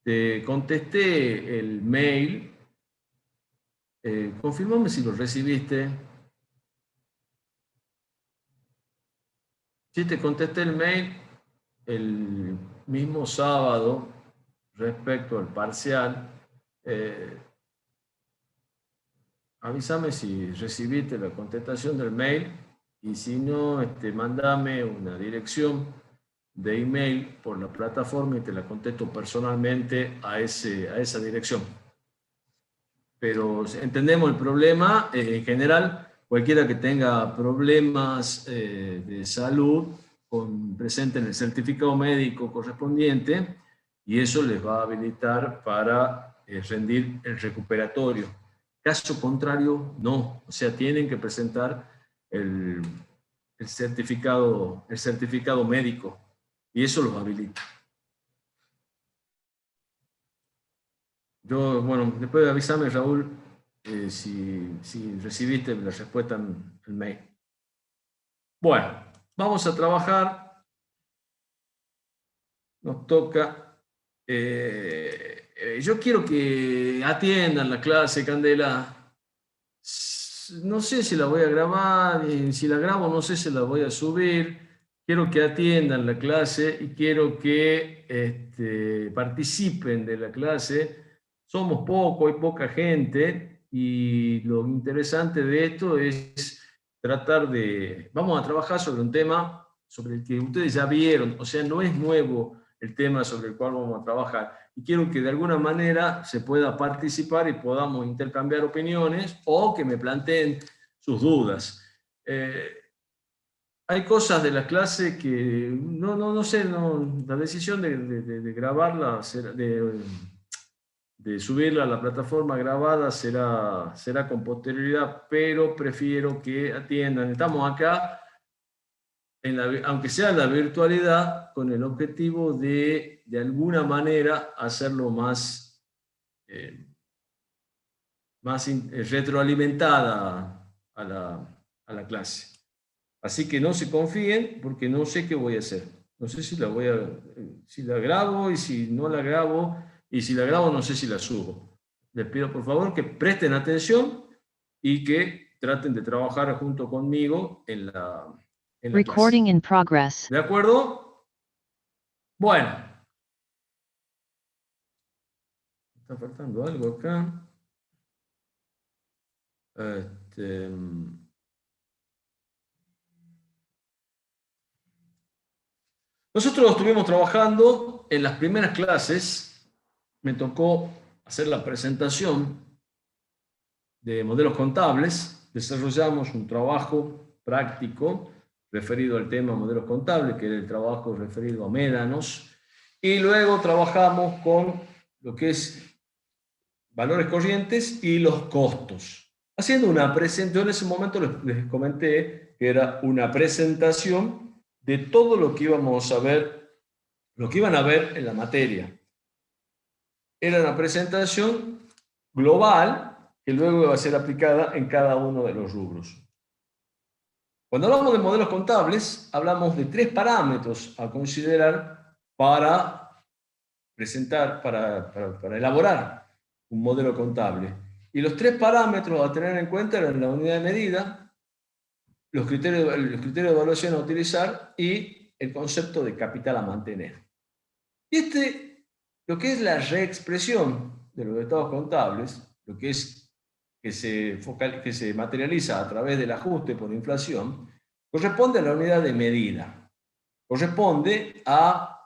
te contesté el mail. Confirmame si lo recibiste. Sí, te contesté el mail el mismo sábado respecto al parcial. Avísame si recibiste la contestación del mail y si no, mándame una dirección de email por la plataforma y te la contesto personalmente a esa dirección. Pero entendemos el problema. En general, cualquiera que tenga problemas de salud, presenten el certificado médico correspondiente y eso les va a habilitar para rendir el recuperatorio. Caso contrario, no. O sea, tienen que presentar el certificado médico y eso los habilita. Bueno, después avísame, Raúl, si recibiste la respuesta en el mail. Bueno, vamos a trabajar. Nos toca. Yo quiero que atiendan la clase, Candela. No sé si la voy a grabar, y si la grabo no sé si la voy a subir. Quiero que atiendan la clase y quiero que participen de la clase. Somos poco, hay poca gente y lo interesante de esto es tratar de... Vamos a trabajar sobre un tema sobre el que ustedes ya vieron, o sea, no es nuevo el tema sobre el cual vamos a trabajar. Y quiero que de alguna manera se pueda participar y podamos intercambiar opiniones o que me planteen sus dudas. Hay cosas de la clase que no sé, la decisión de grabarla, de subirla a la plataforma grabada será con posterioridad, pero prefiero que atiendan. Estamos acá, aunque sea en la virtualidad, con el objetivo de alguna manera hacerlo más retroalimentada a la clase. Así que no se confíen porque no sé qué voy a hacer. No sé si la grabo y si no la grabo, y si la grabo no sé si la subo. Les pido por favor que presten atención y que traten de trabajar junto conmigo en la Recording clase. in progress. ¿De acuerdo? Bueno. Está faltando algo acá. Nosotros estuvimos trabajando en las primeras clases. Me tocó hacer la presentación de modelos contables. Desarrollamos un trabajo práctico referido al tema modelos contables, que era el trabajo referido a médanos. Y luego trabajamos con lo que es valores corrientes y los costos. Haciendo una presentación, en ese momento les comenté que era una presentación de todo lo que íbamos a ver, lo que iban a ver en la materia. Era una presentación global que luego iba a ser aplicada en cada uno de los rubros. Cuando hablamos de modelos contables, hablamos de 3 parámetros a considerar para presentar, para elaborar un modelo contable. Y los 3 parámetros a tener en cuenta eran la unidad de medida, los criterios de evaluación a utilizar y el concepto de capital a mantener. Y lo que es la reexpresión de los estados contables, lo que es que se materializa a través del ajuste por inflación, corresponde a la unidad de medida. Corresponde a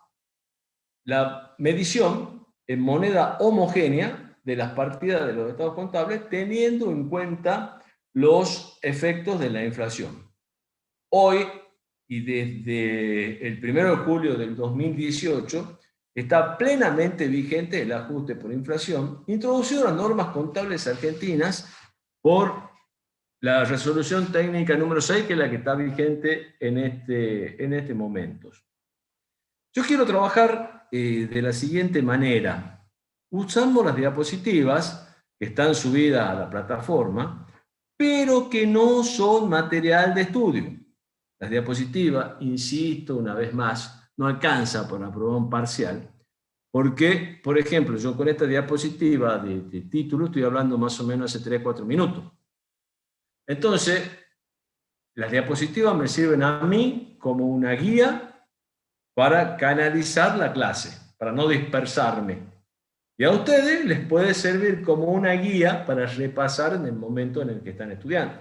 la medición en moneda homogénea de las partidas de los estados contables, teniendo en cuenta los efectos de la inflación. Hoy, y desde el 1 de julio del 2018, está plenamente vigente el ajuste por inflación, introducido en las normas contables argentinas por la resolución técnica número 6, que es la que está vigente en este momento. Yo quiero trabajar de la siguiente manera. Usamos las diapositivas que están subidas a la plataforma, pero que no son material de estudio. Las diapositivas, insisto una vez más, no alcanza para aprobar un parcial, Porque, por ejemplo, yo con esta diapositiva de título estoy hablando más o menos hace 3 4 minutos. Entonces, las diapositivas me sirven a mí como una guía para canalizar la clase, para no dispersarme. Y a ustedes les puede servir como una guía para repasar en el momento en el que están estudiando.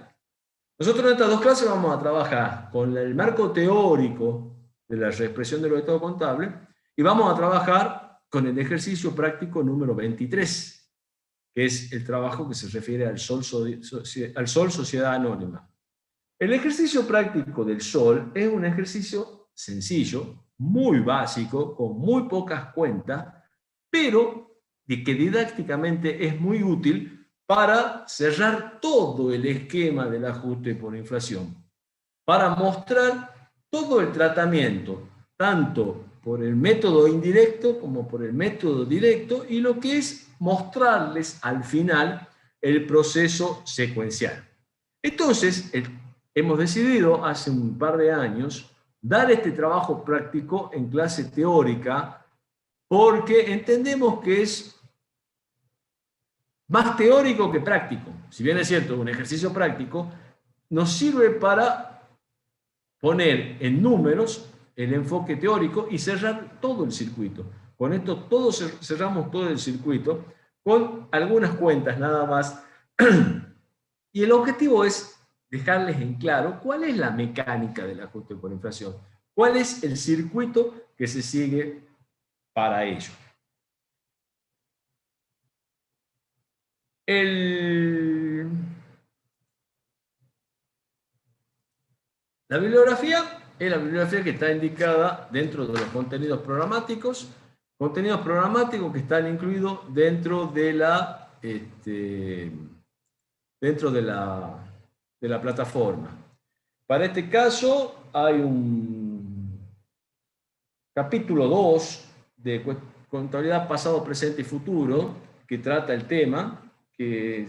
Nosotros en estas dos clases vamos a trabajar con el marco teórico de la reexpresión del estado contable y vamos a trabajar con el ejercicio práctico número 23, que es el trabajo que se refiere al Sol Sociedad Anónima. El ejercicio práctico del Sol es un ejercicio sencillo, muy básico, con muy pocas cuentas, pero de que didácticamente es muy útil para cerrar todo el esquema del ajuste por inflación, para mostrar todo el tratamiento, tanto por el método indirecto como por el método directo, y lo que es mostrarles al final el proceso secuencial. Entonces, hemos decidido hace un par de años dar este trabajo práctico en clase teórica porque entendemos que es más teórico que práctico. Si bien es cierto, un ejercicio práctico nos sirve para poner en números el enfoque teórico y cerrar todo el circuito. Con esto todos cerramos todo el circuito con algunas cuentas nada más. Y el objetivo es dejarles en claro cuál es la mecánica del ajuste por inflación, cuál es el circuito que se sigue para ello. La bibliografía es la bibliografía que está indicada dentro de los contenidos programáticos que están incluidos dentro de la plataforma. Para este caso hay un capítulo 2 de contabilidad pasado, presente y futuro que trata el tema, que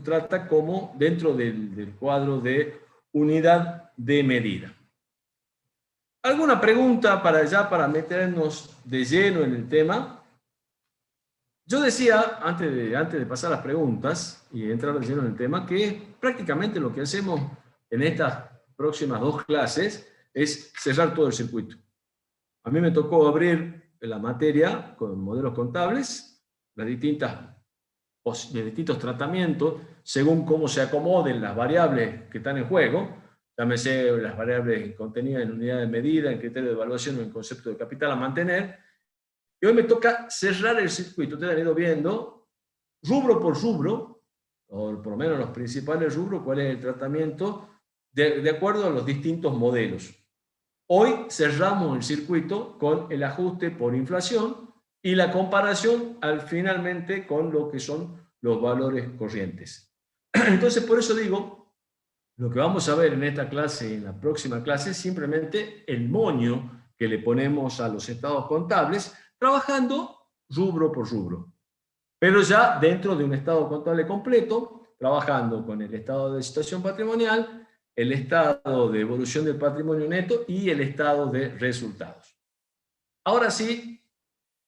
trata como dentro del cuadro de unidad de medida. ¿Alguna pregunta para meternos de lleno en el tema? Yo decía, antes de pasar las preguntas y entrar de lleno en el tema, que prácticamente lo que hacemos en estas próximas dos clases es cerrar todo el circuito. A mí me tocó abrir la materia con modelos contables, los distintos tratamientos, según cómo se acomoden las variables que están en juego, llámese las variables contenidas en unidad de medida, en criterio de evaluación o en concepto de capital a mantener. Y hoy me toca cerrar el circuito. Ustedes han ido viendo, rubro por rubro, o por lo menos los principales rubros, cuál es el tratamiento de acuerdo a los distintos modelos. Hoy cerramos el circuito con el ajuste por inflación y la comparación finalmente con lo que son los valores corrientes. Entonces, por eso digo, lo que vamos a ver en esta clase y en la próxima clase es simplemente el moño que le ponemos a los estados contables, trabajando rubro por rubro. Pero ya dentro de un estado contable completo, trabajando con el estado de situación patrimonial, el estado de evolución del patrimonio neto y el estado de resultados. Ahora sí,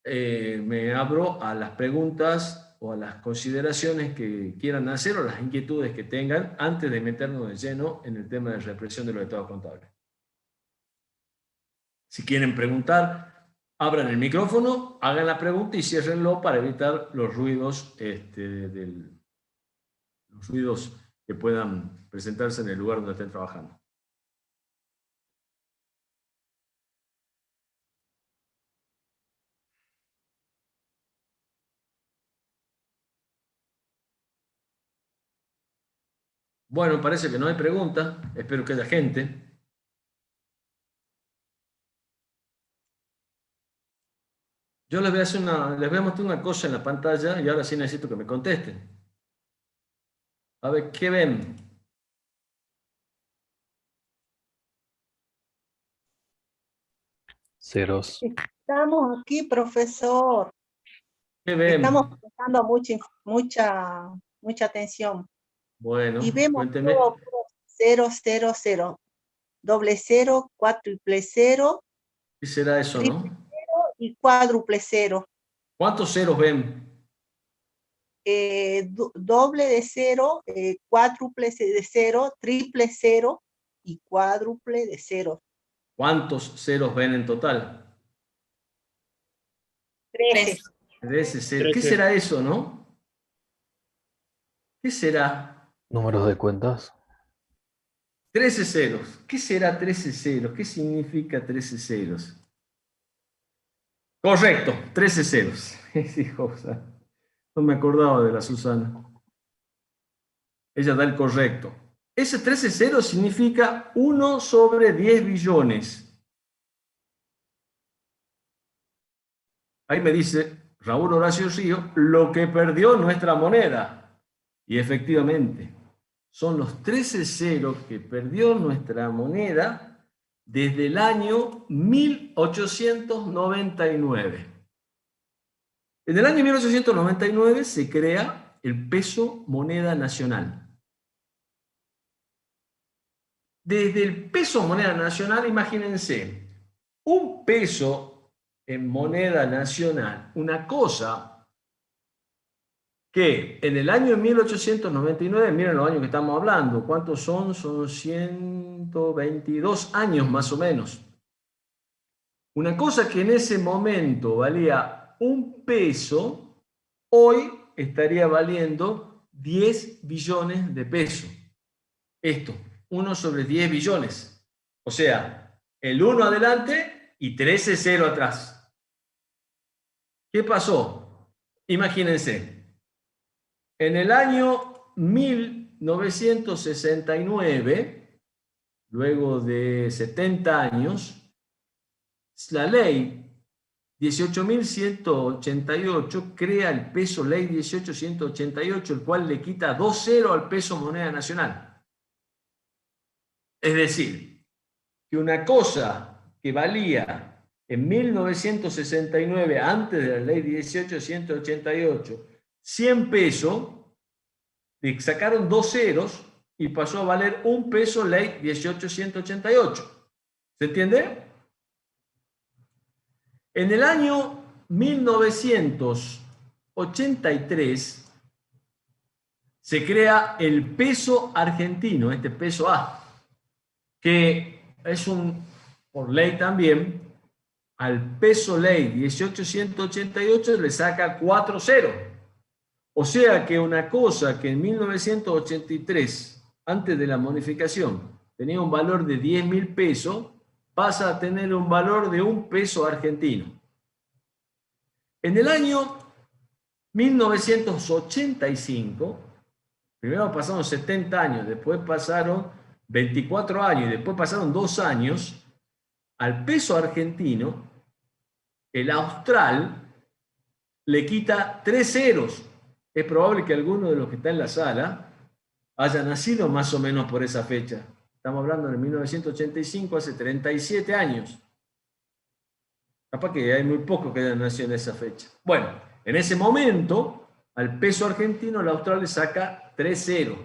me abro a las preguntas o a las consideraciones que quieran hacer o las inquietudes que tengan antes de meternos de lleno en el tema de represión de los estados contables. Si quieren preguntar, abran el micrófono, hagan la pregunta y ciérrenlo para evitar los ruidos, los ruidos que puedan presentarse en el lugar donde estén trabajando. Bueno, parece que no hay pregunta. Espero que haya gente. Yo les voy a mostrar una cosa en la pantalla y ahora sí necesito que me contesten. A ver, ¿qué ven? Ceros. Estamos aquí, profesor. ¿Qué ven? Estamos prestando mucha atención. Bueno, Y vemos cuéntenme. todo 0, 0, 0. Doble 0, cuádruple 0, ¿Qué será eso, triple no? 0 y cuádruple 0. ¿Cuántos ceros ven? Doble de 0, cuádruple de 0, triple 0 y cuádruple de 0. ¿Cuántos ceros ven en total? 13. 13 ceros. ¿Qué 13. será eso, no? ¿Qué será? Números de cuentas. 13 ceros. ¿Qué será 13 ceros? ¿Qué significa 13 ceros? Correcto, 13 ceros. No me acordaba de la Susana. Ella da el correcto. Ese 13 ceros significa 1 sobre 10 billones. Ahí me dice Raúl Horacio Río, lo que perdió nuestra moneda. Y efectivamente, son los 13 ceros que perdió nuestra moneda desde el año 1899. En el año 1899 se crea el peso moneda nacional. Desde el peso moneda nacional, imagínense, un peso en moneda nacional, una cosa que en el año 1899, miren los años que estamos hablando, ¿cuántos son? Son 122 años más o menos. Una cosa que en ese momento valía un peso, hoy estaría valiendo 10 billones de pesos. Esto, 1 sobre 10 billones. O sea, el 1 adelante y 13 0 atrás. ¿Qué pasó? Imagínense, en el año 1969, luego de 70 años, la ley 18.188 crea el peso ley 18.188, el cual le quita 2 ceros al peso moneda nacional. Es decir, que una cosa que valía en 1969, antes de la ley 18.188, 100 pesos, le sacaron 2 ceros y pasó a valer 1 peso ley 18.188. ¿Se entiende? En el año 1983 se crea el peso argentino, este peso A, que es por ley también, al peso ley 18.188 le saca 4 ceros. O sea que una cosa que en 1983, antes de la modificación, tenía un valor de 10.000 pesos, pasa a tener un valor de 1 peso argentino. En el año 1985, primero pasaron 70 años, después pasaron 24 años y después pasaron 2 años, al peso argentino, el austral le quita 3 ceros. Es probable que alguno de los que está en la sala haya nacido más o menos por esa fecha. Estamos hablando de 1985, hace 37 años. Capaz que hay muy pocos que hayan nacido en esa fecha. Bueno, en ese momento, al peso argentino, el austral le saca 3 ceros.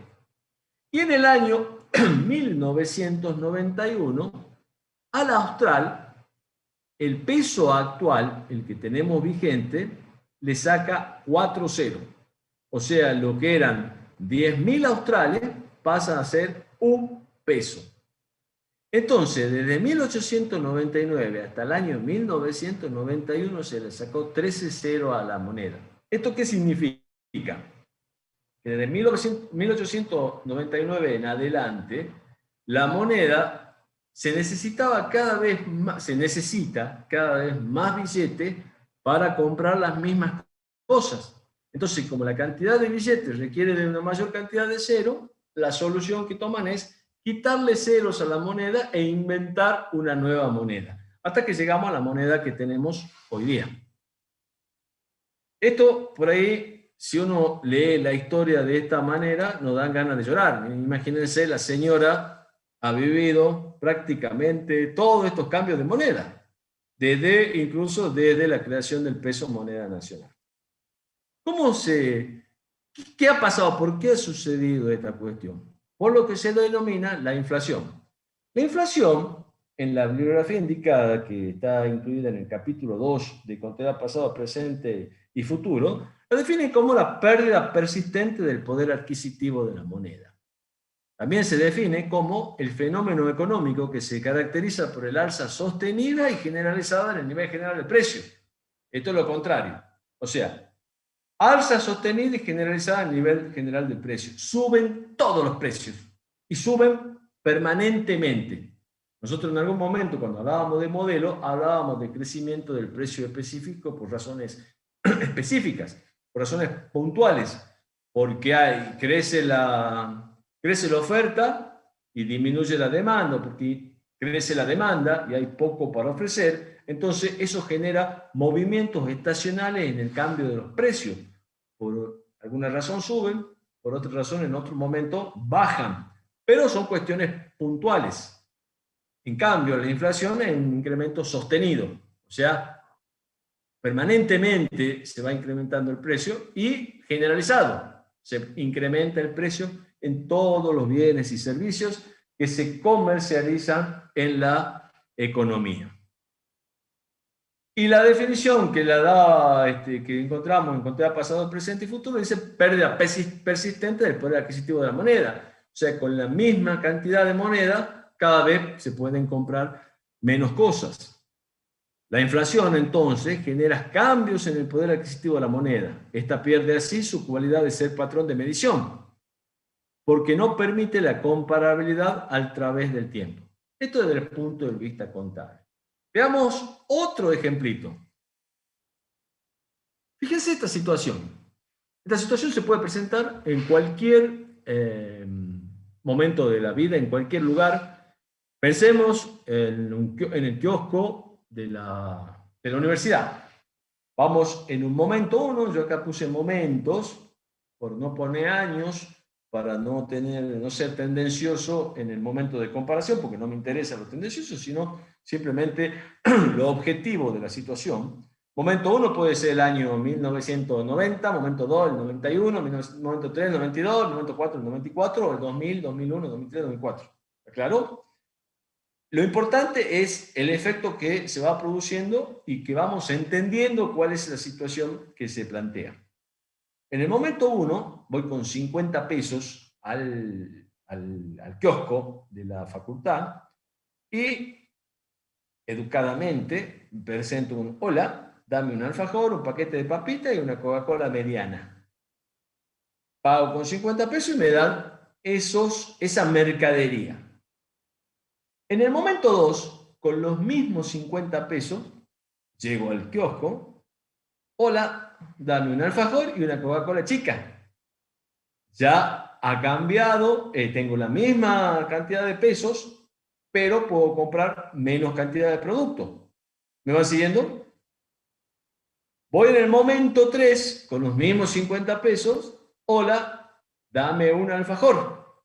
Y en el año 1991, al austral, el peso actual, el que tenemos vigente, le saca 4 ceros. O sea, lo que eran 10.000 australes pasa a ser 1 peso. Entonces, desde 1899 hasta el año 1991 se le sacó 13 ceros a la moneda. ¿Esto qué significa? Que desde 1899 en adelante, la moneda se necesita cada vez más billetes para comprar las mismas cosas. Entonces, como la cantidad de billetes requiere de una mayor cantidad de cero, la solución que toman es quitarle ceros a la moneda e inventar una nueva moneda, hasta que llegamos a la moneda que tenemos hoy día. Esto, por ahí, si uno lee la historia de esta manera, nos dan ganas de llorar. Imagínense, la señora ha vivido prácticamente todos estos cambios de moneda, incluso desde la creación del peso moneda nacional. ¿Qué ha pasado? ¿Por qué ha sucedido esta cuestión? Por lo que se denomina la inflación. La inflación, en la bibliografía indicada, que está incluida en el capítulo 2 de Contabilidad Pasado, Presente y futuro, lo definen como la pérdida persistente del poder adquisitivo de la moneda. También se define como el fenómeno económico que se caracteriza por el alza sostenida y generalizada en el nivel general del precio. Esto es lo contrario. O sea, alza sostenida y generalizada a nivel general del precio. Suben todos los precios y suben permanentemente. Nosotros en algún momento, cuando hablábamos de modelo, hablábamos de crecimiento del precio específico por razones específicas, por razones puntuales, porque crece la oferta y disminuye la demanda, porque crece la demanda y hay poco para ofrecer. Entonces eso genera movimientos estacionales en el cambio de los precios. Por alguna razón suben, por otra razón en otro momento bajan, pero son cuestiones puntuales. En cambio, la inflación es un incremento sostenido, o sea, permanentemente se va incrementando el precio y generalizado. Se incrementa el precio en todos los bienes y servicios que se comercializan en la economía. Y la definición que la da, que encontramos en contexto pasado, presente y futuro, dice pérdida persistente del poder adquisitivo de la moneda. O sea, con la misma cantidad de moneda, cada vez se pueden comprar menos cosas. La inflación, entonces, genera cambios en el poder adquisitivo de la moneda. Esta pierde así su cualidad de ser patrón de medición, porque no permite la comparabilidad a través del tiempo. Esto desde el punto de vista contable. Veamos otro ejemplito. Fíjense esta situación. Esta situación se puede presentar en cualquier momento de la vida, en cualquier lugar. Pensemos en el kiosco de la universidad. Vamos en un momento uno, yo acá puse momentos, por no poner años, para no ser tendencioso en el momento de comparación, porque no me interesa lo tendencioso, sino simplemente lo objetivo de la situación. Momento 1 puede ser el año 1990, momento 2 el 91, momento 3 el 92, momento 4 el 94, o el 2000, 2001, 2003, 2004. ¿Claro? Lo importante es el efecto que se va produciendo y que vamos entendiendo cuál es la situación que se plantea. En el momento 1 voy con 50 pesos al kiosco de la facultad y educadamente presento un hola, dame un alfajor, un paquete de papitas y una Coca-Cola mediana. Pago con 50 pesos y me dan esa mercadería. En el momento 2, con los mismos 50 pesos, llego al kiosco, hola, dame un alfajor y una Coca-Cola chica. Ya ha cambiado, tengo la misma cantidad de pesos, pero puedo comprar menos cantidad de producto. ¿Me van siguiendo? Voy en el momento 3, con los mismos 50 pesos, hola, dame un alfajor.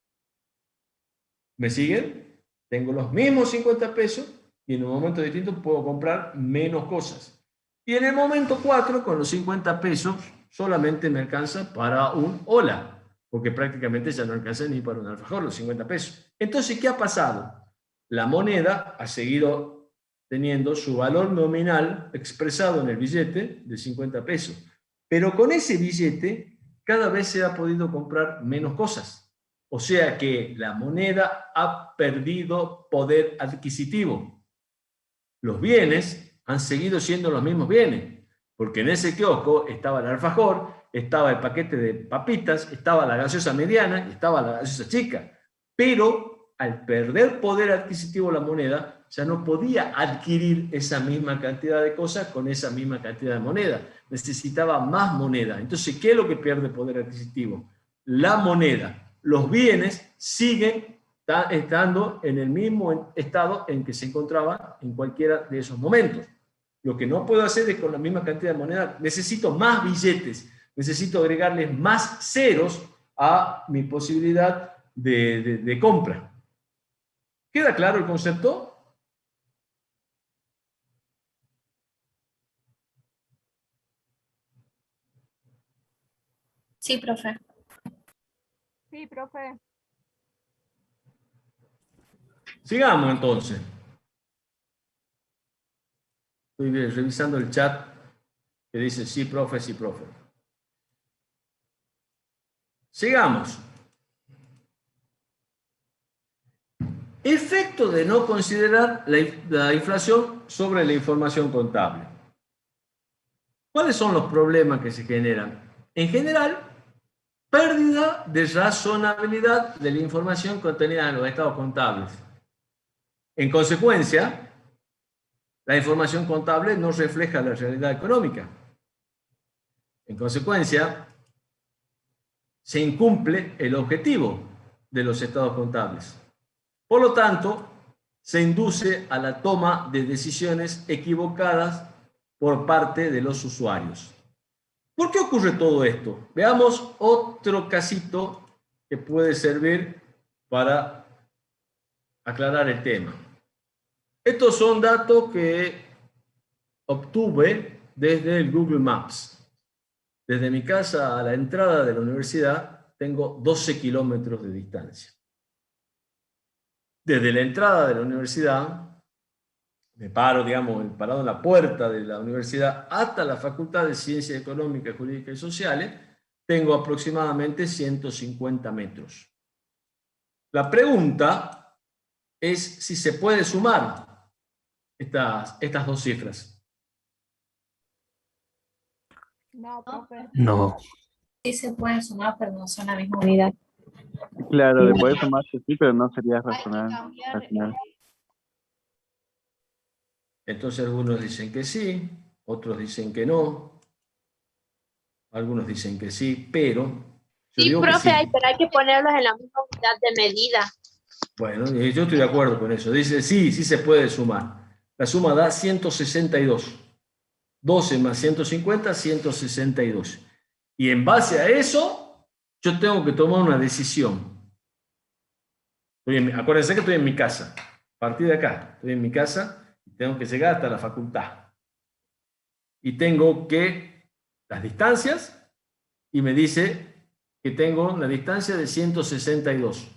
¿Me siguen? Tengo los mismos 50 pesos y en un momento distinto puedo comprar menos cosas. Y en el momento 4, con los 50 pesos, solamente me alcanza para un hola, porque prácticamente ya no alcanza ni para un alfajor, los 50 pesos. Entonces, ¿qué ha pasado? La moneda ha seguido teniendo su valor nominal expresado en el billete de 50 pesos. Pero con ese billete cada vez se ha podido comprar menos cosas. O sea que la moneda ha perdido poder adquisitivo. Los bienes han seguido siendo los mismos bienes, porque en ese kiosco estaba el alfajor, estaba el paquete de papitas, estaba la gaseosa mediana y estaba la gaseosa chica. Pero al perder poder adquisitivo la moneda, ya no podía adquirir esa misma cantidad de cosas con esa misma cantidad de moneda. Necesitaba más moneda. Entonces, ¿qué es lo que pierde poder adquisitivo? La moneda. Los bienes siguen estando en el mismo estado en que se encontraba en cualquiera de esos momentos. Lo que no puedo hacer es con la misma cantidad de moneda, necesito más billetes, necesito agregarles más ceros a mi posibilidad de compra. ¿Queda claro el concepto? Sí, profe. Sí, profe. Sigamos entonces. Estoy revisando el chat que dice sí, profe, sí, profe. Sigamos. Efecto de no considerar la inflación sobre la información contable. ¿Cuáles son los problemas que se generan? En general, pérdida de razonabilidad de la información contenida en los estados contables. En consecuencia, la información contable no refleja la realidad económica. En consecuencia, se incumple el objetivo de los estados contables. Por lo tanto, se induce a la toma de decisiones equivocadas por parte de los usuarios. ¿Por qué ocurre todo esto? Veamos otro casito que puede servir para aclarar el tema. Estos son datos que obtuve desde el Google Maps. Desde mi casa a la entrada de la universidad tengo 12 kilómetros de distancia. Desde la entrada de la universidad, me paro, digamos, parado en la puerta de la universidad hasta la Facultad de Ciencias Económicas, Jurídicas y Sociales, tengo aproximadamente 150 metros. La pregunta es si se puede sumar estas dos cifras. No, profe. No. Sí se puede sumar, pero no son la misma unidad. Claro, de poder sumarse sí, pero no sería Hay que razonable. cambiar. Entonces algunos dicen que sí, otros dicen que no, algunos dicen que sí, pero yo Sí, digo que profe, sí. pero hay que ponerlos en la misma unidad de medida. Bueno, yo estoy de acuerdo con eso. Dice, sí, sí se puede sumar. La suma da 162. 12 más 150, 162. Y en base a eso, yo tengo que tomar una decisión. Acuérdense que estoy en mi casa. A partir de acá, estoy en mi casa y tengo que llegar hasta la facultad. Y tengo que las distancias, y me dice que tengo una distancia de 162.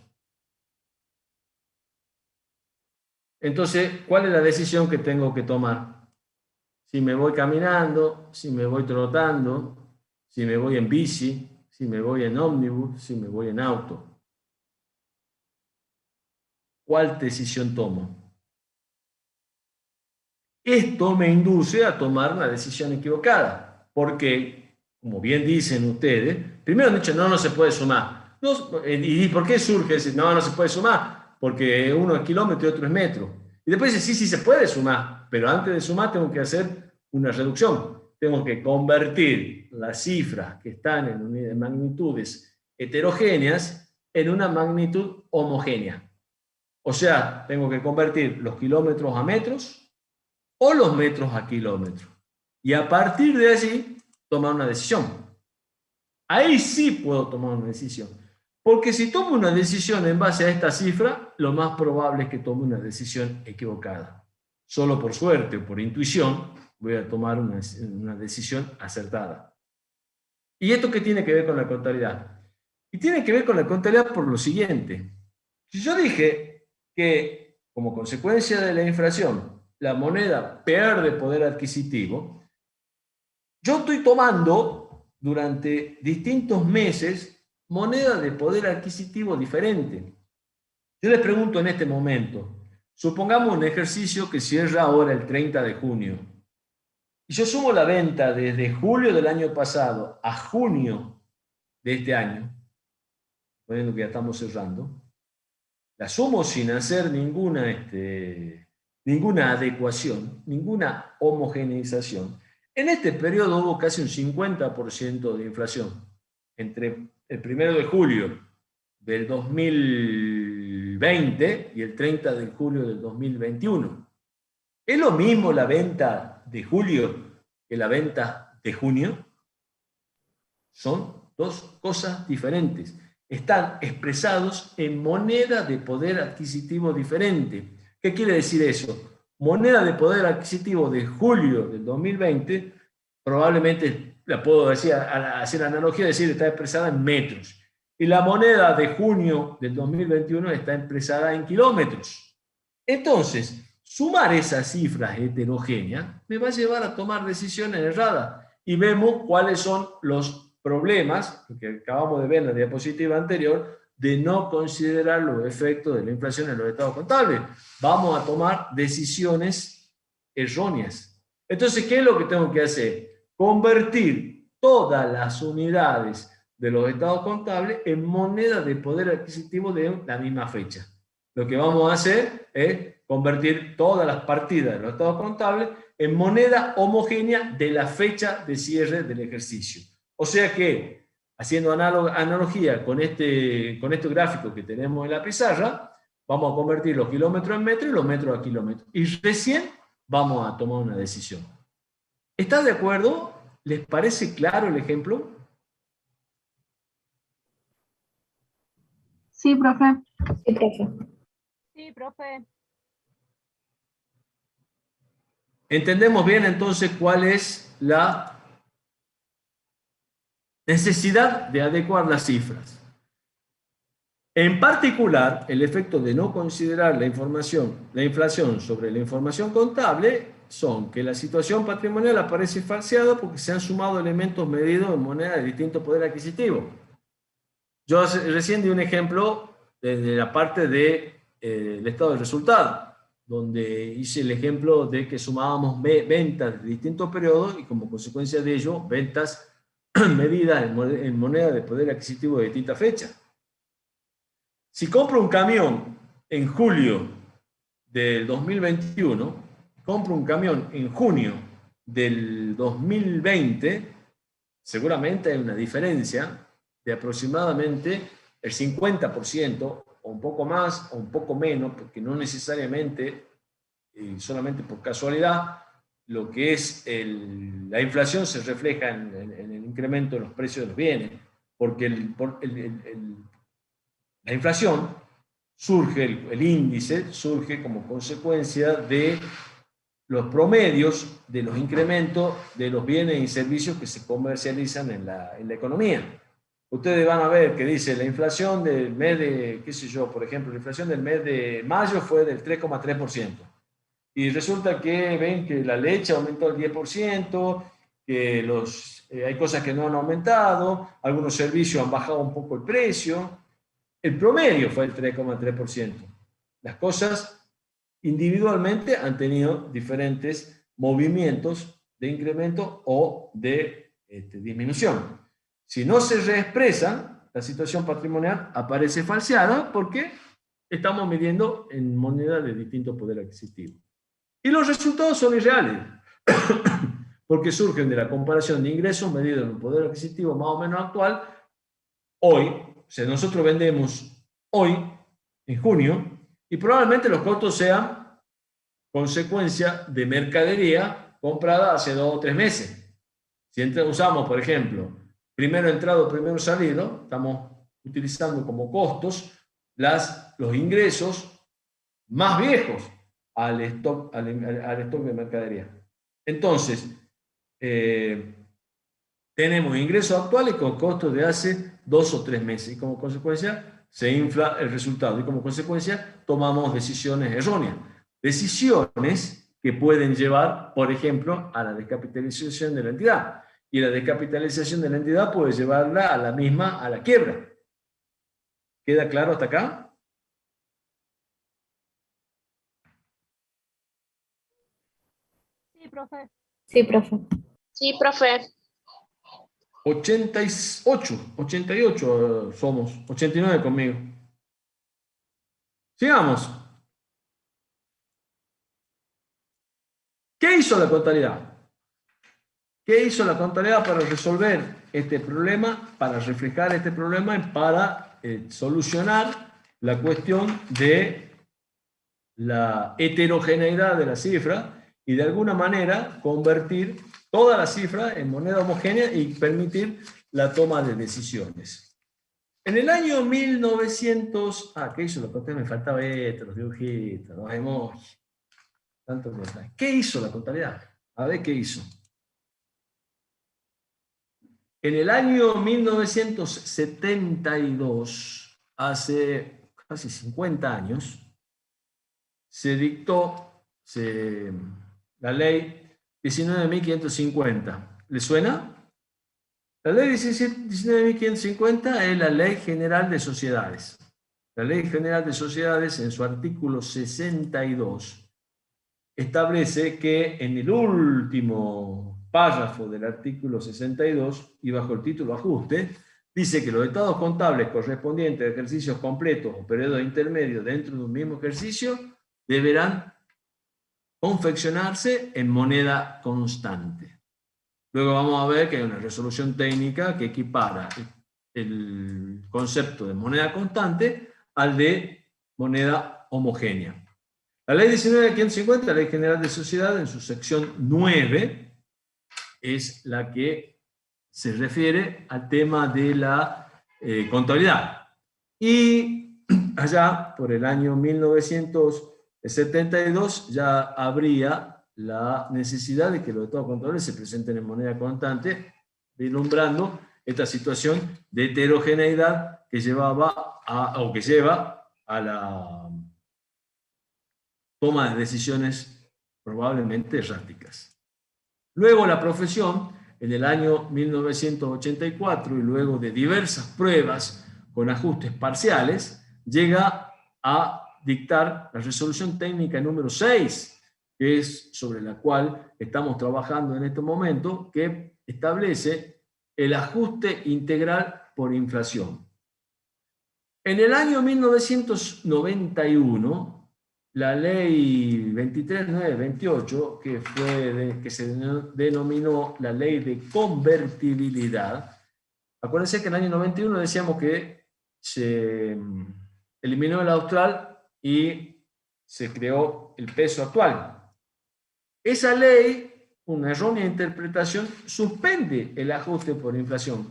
Entonces, ¿cuál es la decisión que tengo que tomar? Si me voy caminando, si me voy trotando, si me voy en bici, si me voy en ómnibus, si me voy en auto. ¿Cuál decisión tomo? Esto me induce a tomar una decisión equivocada, porque, como bien dicen ustedes, primero han dicho, no se puede sumar. ¿Y por qué surge ese, no se puede sumar? Porque uno es kilómetro y otro es metro. Y después dice, sí se puede sumar, pero antes de sumar tengo que hacer una reducción. Tengo que convertir las cifras que están en magnitudes heterogéneas en una magnitud homogénea. O sea, tengo que convertir los kilómetros a metros o los metros a kilómetros. Y a partir de allí, tomar una decisión. Ahí sí puedo tomar una decisión. Porque si tomo una decisión en base a esta cifra, lo más probable es que tome una decisión equivocada. Solo por suerte o por intuición, voy a tomar una decisión acertada. ¿Y esto qué tiene que ver con la contabilidad? Y tiene que ver con la contabilidad por lo siguiente. Si yo dije que como consecuencia de la inflación, la moneda pierde poder adquisitivo, yo estoy tomando durante distintos meses moneda de poder adquisitivo diferente. Yo les pregunto en este momento, supongamos un ejercicio que cierra ahora el 30 de junio, y yo sumo la venta desde julio del año pasado a junio de este año, poniendo que ya estamos cerrando, la sumo sin hacer ninguna adecuación, ninguna homogeneización. En este periodo hubo casi un 50% de inflación entre el 1 de julio del 2020 y el 30 de julio del 2021. ¿Es lo mismo la venta de julio que la venta de junio? Son dos cosas diferentes. Están expresados en moneda de poder adquisitivo diferente. ¿Qué quiere decir eso? Moneda de poder adquisitivo de julio del 2020, probablemente la puedo decir, hacer analogía, decir, está expresada en metros. Y la moneda de junio del 2021 está expresada en kilómetros. Entonces, sumar esas cifras heterogéneas me va a llevar a tomar decisiones erradas. y vemos cuáles son los problemas, que acabamos de ver en la diapositiva anterior, de no considerar los efectos de la inflación en los estados contables. Vamos a tomar decisiones erróneas. Entonces, ¿qué es lo que tengo que hacer? Convertir todas las unidades de los estados contables en moneda de poder adquisitivo de la misma fecha. Lo que vamos a hacer es convertir todas las partidas de los estados contables en moneda homogénea de la fecha de cierre del ejercicio. O sea que, haciendo analogía con este gráfico que tenemos en la pizarra, vamos a convertir los kilómetros en metros y los metros a kilómetros. Y recién vamos a tomar una decisión. ¿Están de acuerdo? ¿Les parece claro el ejemplo? Sí, profe. Sí, profe. Sí, profe. Entendemos bien entonces cuál es la necesidad de adecuar las cifras. En particular, el efecto de no considerar la inflación sobre la información contable son que la situación patrimonial aparece falseada porque se han sumado elementos medidos en moneda de distinto poder adquisitivo. Yo recién di un ejemplo de la parte del estado de resultado, donde hice el ejemplo de que sumábamos ventas de distintos periodos y como consecuencia de ello, ventas medidas en moneda de poder adquisitivo de distinta fecha. Si compro un camión en julio del 2021, compro un camión en junio del 2020, seguramente hay una diferencia de aproximadamente el 50%, o un poco más, o un poco menos, porque no necesariamente, solamente por casualidad, lo que es la inflación se refleja en el incremento de los precios de los bienes, porque la inflación surge, el índice surge como consecuencia de los promedios de los incrementos de los bienes y servicios que se comercializan en la economía. Ustedes van a ver que dice la inflación del mes de, qué sé yo, por ejemplo, la inflación del mes de mayo fue del 3,3%. Y resulta que ven que la leche aumentó el 10%, que hay cosas que no han aumentado, algunos servicios han bajado un poco el precio. El promedio fue el 3,3%. Las cosas individualmente han tenido diferentes movimientos de incremento o de disminución. Si no se reexpresa, la situación patrimonial aparece falseada porque estamos midiendo en moneda de distinto poder adquisitivo. Y los resultados son irreales, porque surgen de la comparación de ingresos medidos en un poder adquisitivo más o menos actual. Hoy, o sea, nosotros vendemos hoy, en junio, y probablemente los costos sean consecuencia de mercadería comprada hace 2 o 3 meses. Si usamos, por ejemplo, primero entrado, primero salido, estamos utilizando como costos los ingresos más viejos al stock de mercadería. Entonces, tenemos ingresos actuales con costos de hace 2 o 3 meses y como consecuencia se infla el resultado y como consecuencia tomamos decisiones erróneas. Decisiones que pueden llevar, por ejemplo, a la descapitalización de la entidad. Y la descapitalización de la entidad puede llevarla a la quiebra. ¿Queda claro hasta acá? Sí, profe. Sí, profe. Sí, profe. 88 somos, 89 conmigo. Sigamos. ¿Qué hizo la contabilidad? ¿Qué hizo la contabilidad para resolver este problema, para reflejar este problema y para solucionar la cuestión de la heterogeneidad de la cifra y de alguna manera convertir toda la cifra en moneda homogénea y permitir la toma de decisiones? En el año 1900... ¿qué hizo la contabilidad? Me faltaba esto, los dibujitos, los emojis. Tanto cosas. ¿Qué hizo la contabilidad? A ver qué hizo. En el año 1972, hace casi 50 años, se dictó la ley 19.550, ¿Le suena? La ley 19.550 es la Ley General de Sociedades. La Ley General de Sociedades, en su artículo 62, establece que en el último párrafo del artículo 62, y bajo el título Ajuste, dice que los estados contables correspondientes a ejercicios completos o periodos intermedios dentro de un mismo ejercicio deberán confeccionarse en moneda constante. Luego vamos a ver que hay una resolución técnica que equipara el concepto de moneda constante al de moneda homogénea. La ley 19.550, la Ley General de Sociedad, en su sección 9, es la que se refiere al tema de la contabilidad. Y allá, por el año 1972, ya habría la necesidad de que los estados contables se presenten en moneda constante, vislumbrando esta situación de heterogeneidad que llevaba o que lleva a la toma de decisiones probablemente erráticas. Luego la profesión, en el año 1984, y luego de diversas pruebas con ajustes parciales, llega a dictar la resolución técnica número 6, que es sobre la cual estamos trabajando en este momento, que establece el ajuste integral por inflación. En el año 1991, la ley 23.928, que se denominó la ley de convertibilidad, acuérdense que en el año 91 decíamos que se eliminó el austral y se creó el peso actual. Esa ley, una errónea interpretación, suspende el ajuste por inflación.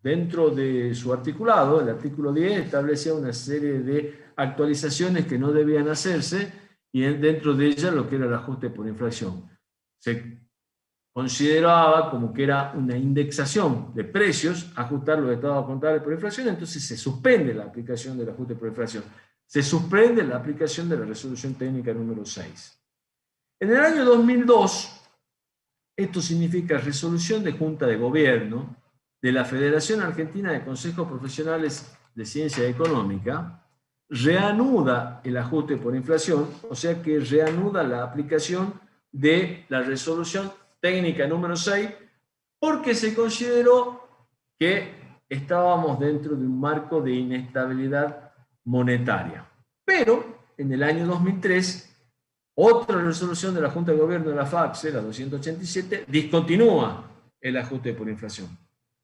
Dentro de su articulado, el artículo 10 establecía una serie de actualizaciones que no debían hacerse y dentro de ellas lo que era el ajuste por inflación. Se consideraba como que era una indexación de precios, ajustar los estados contables por inflación, entonces se suspende la aplicación del ajuste por inflación. Se suspende la aplicación de la resolución técnica número 6. En el año 2002, esto significa resolución de Junta de Gobierno de la Federación Argentina de Consejos Profesionales de Ciencia Económica, reanuda el ajuste por inflación, o sea que reanuda la aplicación de la resolución técnica número 6, porque se consideró que estábamos dentro de un marco de inestabilidad monetaria. Pero en el año 2003, otra resolución de la Junta de Gobierno de la FACSE, la 287, discontinúa el ajuste por inflación.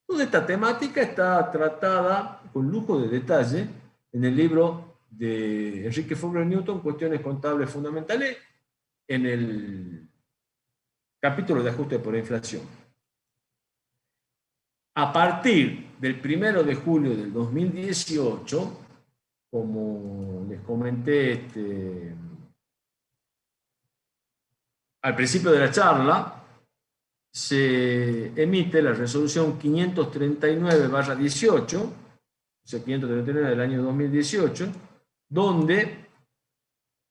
Toda esta temática está tratada con lujo de detalle en el libro de Enrique Fogler Newton, Cuestiones Contables Fundamentales, en el capítulo de ajuste por inflación. A partir del 1 de julio del 2018, como les comenté al principio de la charla, se emite la resolución 539/18, o sea, 539 del año 2018, donde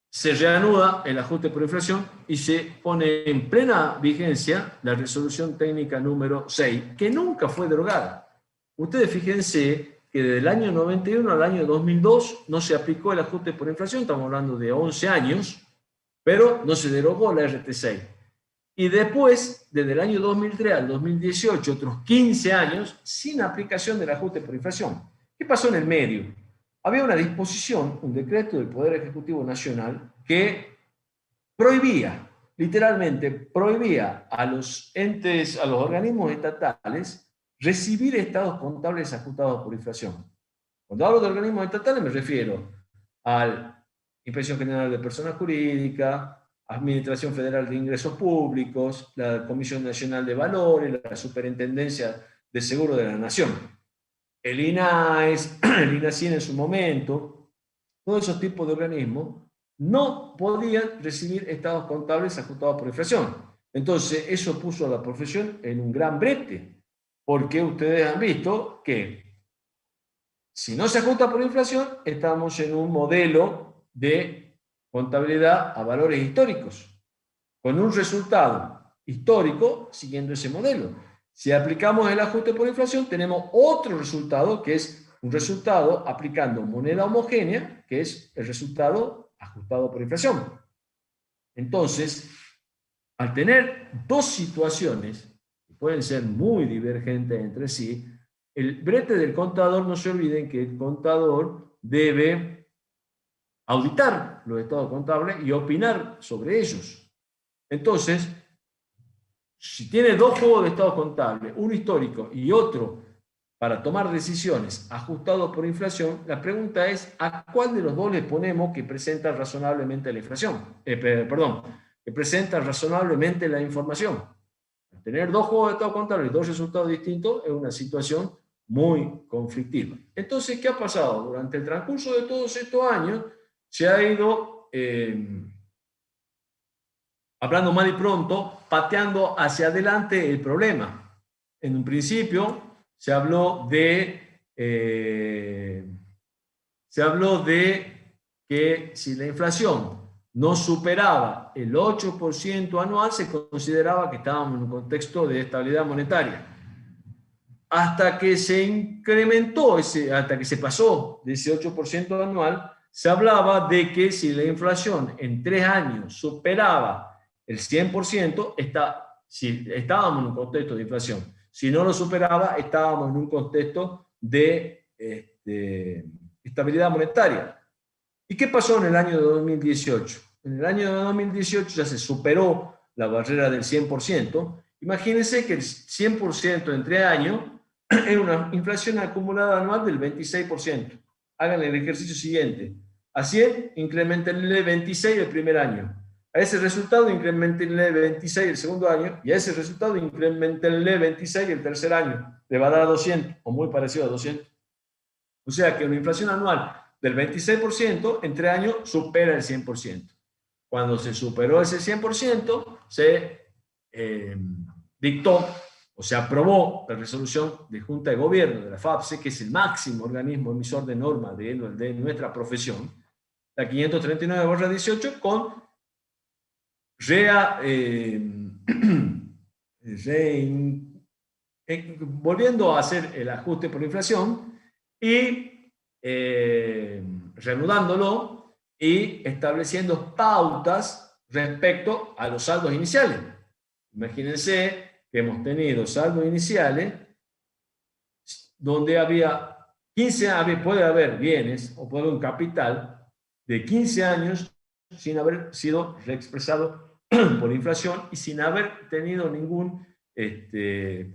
se reanuda el ajuste por inflación y se pone en plena vigencia la resolución técnica número 6, que nunca fue derogada. Ustedes fíjense que desde el año 91 al año 2002 no se aplicó el ajuste por inflación, estamos hablando de 11 años, pero no se derogó la RT6. Y después, desde el año 2003 al 2018, otros 15 años sin aplicación del ajuste por inflación. ¿Qué pasó en el medio? Había una disposición, un decreto del Poder Ejecutivo Nacional que prohibía, literalmente prohibía a los entes, a los organismos estatales recibir estados contables ajustados por inflación. Cuando hablo de organismos estatales me refiero a la Inspección General de Personas Jurídicas, Administración Federal de Ingresos Públicos, la Comisión Nacional de Valores, la Superintendencia de Seguro de la Nación, el INAES, el INACIN en su momento, todos esos tipos de organismos no podían recibir estados contables ajustados por inflación. Entonces, eso puso a la profesión en un gran brete, porque ustedes han visto que si no se ajusta por inflación, estamos en un modelo de contabilidad a valores históricos, con un resultado histórico siguiendo ese modelo. Si aplicamos el ajuste por inflación, tenemos otro resultado, que es un resultado aplicando moneda homogénea, que es el resultado ajustado por inflación. Entonces, al tener dos situaciones que pueden ser muy divergentes entre sí, el brete del contador, no se olviden que el contador debe auditar los estados contables y opinar sobre ellos. Entonces, si tiene dos juegos de estados contables, uno histórico y otro para tomar decisiones ajustados por inflación, la pregunta es ¿a cuál de los dos le ponemos que presenta razonablemente la inflación? Que presenta razonablemente la información. Tener dos juegos de estados contables y dos resultados distintos es una situación muy conflictiva. Entonces, ¿qué ha pasado? Durante el transcurso de todos estos años se ha ido, hablando mal y pronto, pateando hacia adelante el problema. En un principio se habló de que si la inflación no superaba el 8% anual, se consideraba que estábamos en un contexto de estabilidad monetaria. Hasta que se incrementó, hasta que se pasó de ese 8% anual, se hablaba de que si la inflación en 3 años superaba el 100%, si estábamos en un contexto de inflación. Si no lo superaba, estábamos en un contexto de estabilidad monetaria. ¿Y qué pasó en el año de 2018? En el año de 2018 ya se superó la barrera del 100%. Imagínense que el 100% en 3 años es una inflación acumulada anual del 26%. Hagan el ejercicio siguiente. A 100, incrementenle 26 el primer año. A ese resultado, incrementenle 26 el segundo año. Y a ese resultado, incrementenle 26 el tercer año. Le va a dar 200, o muy parecido a 200. O sea que una inflación anual del 26% en 3 años supera el 100%. Cuando se superó ese 100%, se dictó o se aprobó la resolución de Junta de Gobierno de la FAPSE, que es el máximo organismo emisor de normas de nuestra profesión, la 539/18, con volviendo a hacer el ajuste por inflación y reanudándolo y estableciendo pautas respecto a los saldos iniciales. Imagínense que hemos tenido saldos iniciales donde puede haber bienes o puede haber un capital de 15 años sin haber sido reexpresado por inflación y sin haber tenido ningún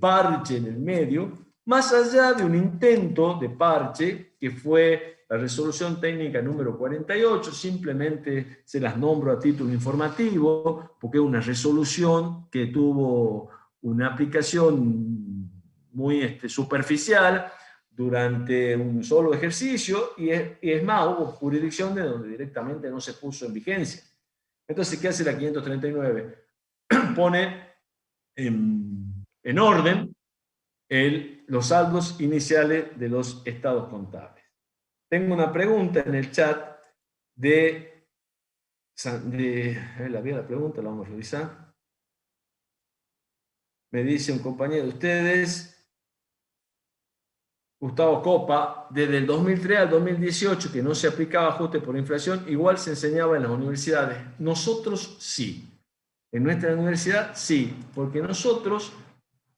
parche en el medio, más allá de un intento de parche que fue la resolución técnica número 48, simplemente se las nombro a título informativo, porque es una resolución que tuvo una aplicación muy superficial durante un solo ejercicio, y es más, hubo jurisdicciones donde directamente no se puso en vigencia. Entonces, ¿qué hace la 539? Pone en orden los saldos iniciales de los estados contables. Tengo una pregunta en el chat la pregunta, la vamos a revisar. Me dice un compañero de ustedes, Gustavo Copa, desde el 2003 al 2018, que no se aplicaba ajuste por inflación, igual se enseñaba en las universidades. Nosotros sí. En nuestra universidad sí, porque nosotros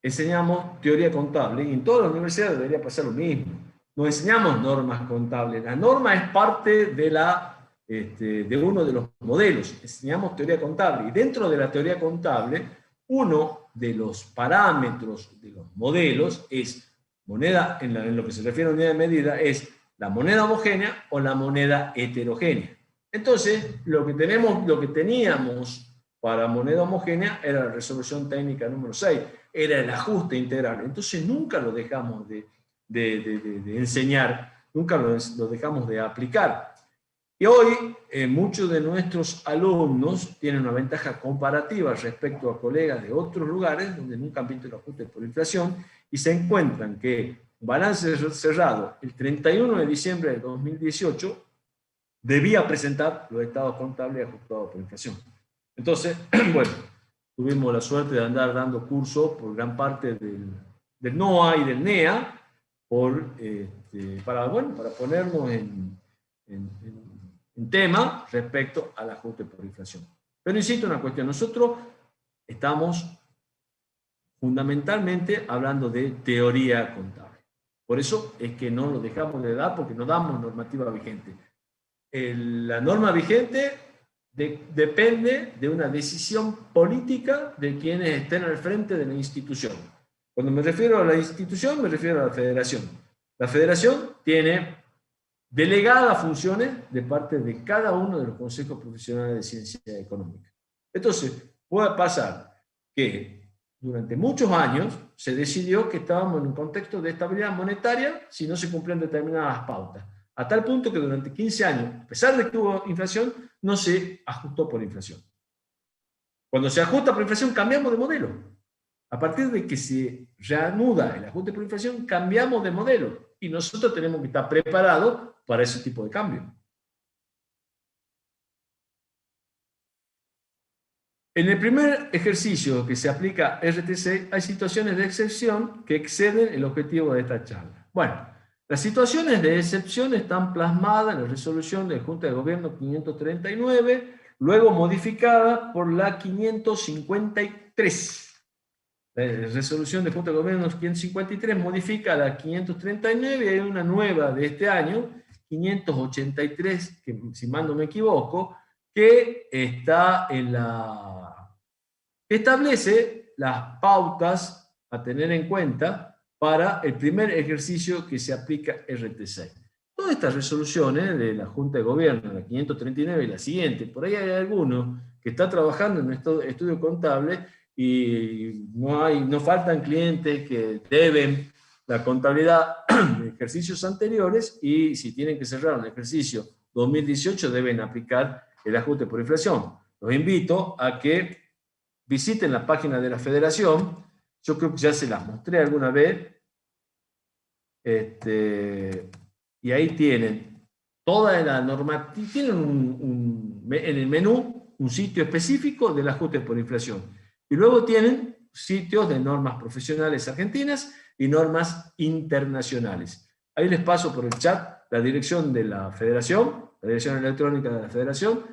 enseñamos teoría contable y en todas las universidades debería pasar lo mismo. Nos enseñamos normas contables. La norma es parte de uno de los modelos. Enseñamos teoría contable y dentro de la teoría contable, uno de los parámetros de los modelos es moneda, en lo que se refiere a unidad de medida, es la moneda homogénea o la moneda heterogénea. Entonces, lo que teníamos para moneda homogénea era la resolución técnica número 6, era el ajuste integral. Entonces, nunca lo dejamos de enseñar, nunca lo dejamos de aplicar. Y hoy muchos de nuestros alumnos tienen una ventaja comparativa respecto a colegas de otros lugares donde nunca han visto el ajuste por inflación y se encuentran que un balance cerrado el 31 de diciembre de 2018 debía presentar los estados contables ajustados por inflación. Entonces, bueno, tuvimos la suerte de andar dando cursos por gran parte del NOA y del NEA, para ponernos en tema respecto al ajuste por inflación. Pero insisto en una cuestión, nosotros estamos fundamentalmente hablando de teoría contable. Por eso es que no lo dejamos de dar, porque no damos normativa vigente. La norma vigente depende de una decisión política de quienes estén al frente de la institución. Cuando me refiero a la institución, me refiero a la federación. La federación tiene delegadas funciones de parte de cada uno de los consejos profesionales de ciencia económica. Entonces, puede pasar que durante muchos años se decidió que estábamos en un contexto de estabilidad monetaria si no se cumplían determinadas pautas. A tal punto que durante 15 años, a pesar de que hubo inflación, no se ajustó por inflación. Cuando se ajusta por inflación, cambiamos de modelo. A partir de que se reanuda el ajuste por inflación, cambiamos de modelo. Y nosotros tenemos que estar preparados para ese tipo de cambio. En el primer ejercicio que se aplica RTC, hay situaciones de excepción que exceden el objetivo de esta charla. Bueno, las situaciones de excepción están plasmadas en la resolución de Junta de Gobierno 539, luego modificada por la 553. La resolución de Junta de Gobierno 553 modifica la 539 y hay una nueva de este año, 583, que si mal no me equivoco, que está establece las pautas a tener en cuenta para el primer ejercicio que se aplica RT6. Todas estas resoluciones de la Junta de Gobierno, la 539 y la siguiente, por ahí hay alguno que está trabajando en un estudio contable y no faltan clientes que deben la contabilidad de ejercicios anteriores y si tienen que cerrar un ejercicio 2018 deben aplicar el ajuste por inflación. Los invito a que visiten la página de la Federación. Yo creo que ya se las mostré alguna vez. Y ahí tienen toda la normativa. Tienen en el menú un sitio específico del ajuste por inflación. Y luego tienen sitios de normas profesionales argentinas y normas internacionales. Ahí les paso por el chat la dirección de la Federación, la dirección electrónica de la Federación.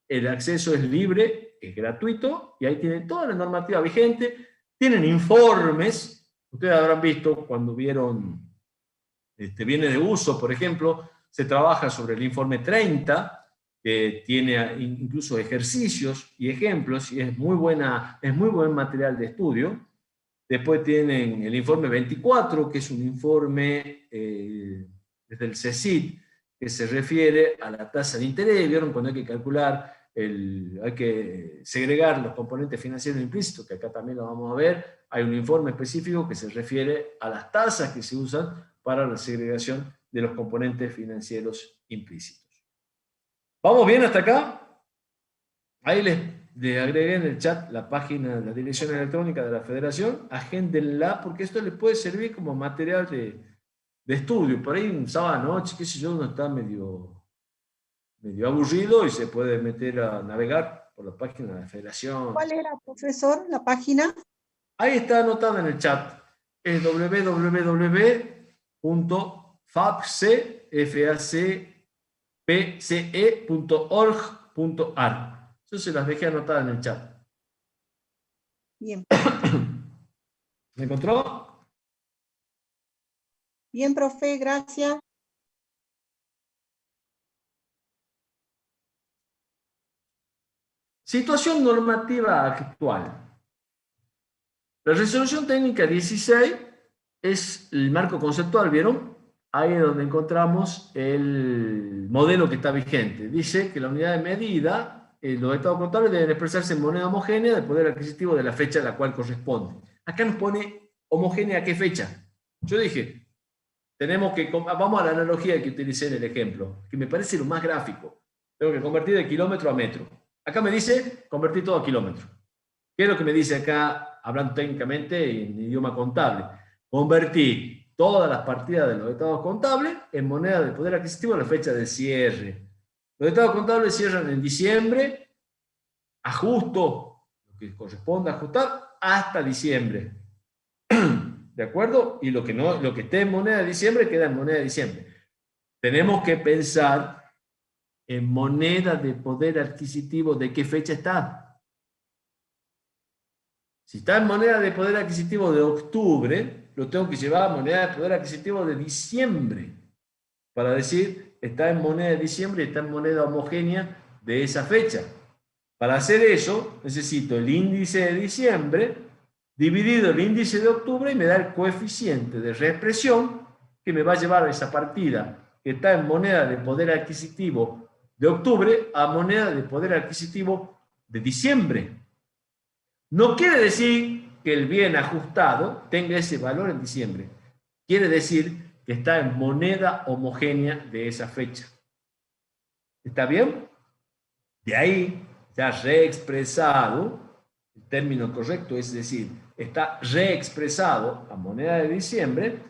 El acceso es libre, es gratuito, y ahí tienen toda la normativa vigente. Tienen informes, ustedes habrán visto cuando vieron bienes de uso, por ejemplo, se trabaja sobre el informe 30, que tiene incluso ejercicios y ejemplos, y es muy buen material de estudio. Después tienen el informe 24, que es un informe desde el CECIT, que se refiere a la tasa de interés. ¿Vieron cuando hay que calcular, hay que segregar los componentes financieros implícitos, que acá también lo vamos a ver? Hay un informe específico que se refiere a las tasas que se usan para la segregación de los componentes financieros implícitos. ¿Vamos bien hasta acá? Ahí les agregué en el chat la página de la dirección electrónica de la Federación. Agéndenla, porque esto les puede servir como material de estudio. Por ahí un sábado noche, qué sé yo, uno está medio aburrido y se puede meter a navegar por la página de la Federación. ¿Cuál era, profesor, la página? Ahí está anotada en el chat. Es www.facpce.org.ar. Yo se las dejé anotadas en el chat. Bien. ¿Me encontró? Bien, profe, gracias. Situación normativa actual. La resolución técnica 16 es el marco conceptual, ¿vieron? Ahí es donde encontramos el modelo que está vigente. Dice que la unidad de medida, los estados contables deben expresarse en moneda homogénea del poder adquisitivo de la fecha a la cual corresponde. Acá nos pone homogénea a qué fecha. Yo dije, vamos a la analogía que utilicé en el ejemplo, que me parece lo más gráfico. Tengo que convertir de kilómetro a metro. Acá me dice convertir todo a kilómetro. ¿Qué es lo que me dice acá, hablando técnicamente en idioma contable? Convertir todas las partidas de los estados contables en moneda de poder adquisitivo a la fecha de cierre. Los estados contables cierran en diciembre, ajusto que corresponda ajustar hasta diciembre. ¿De acuerdo? Y lo que esté en moneda de diciembre queda en moneda de diciembre. Tenemos que pensar en moneda de poder adquisitivo, ¿de qué fecha está? Si está en moneda de poder adquisitivo de octubre, lo tengo que llevar a moneda de poder adquisitivo de diciembre, para decir, está en moneda de diciembre y está en moneda homogénea de esa fecha. Para hacer eso, necesito el índice de diciembre dividido el índice de octubre y me da el coeficiente de reexpresión que me va a llevar a esa partida que está en moneda de poder adquisitivo de octubre a moneda de poder adquisitivo de diciembre. No quiere decir que el bien ajustado tenga ese valor en diciembre. Quiere decir que está en moneda homogénea de esa fecha. ¿Está bien? De ahí, ya reexpresado, el término correcto es decir, está reexpresado a moneda de diciembre,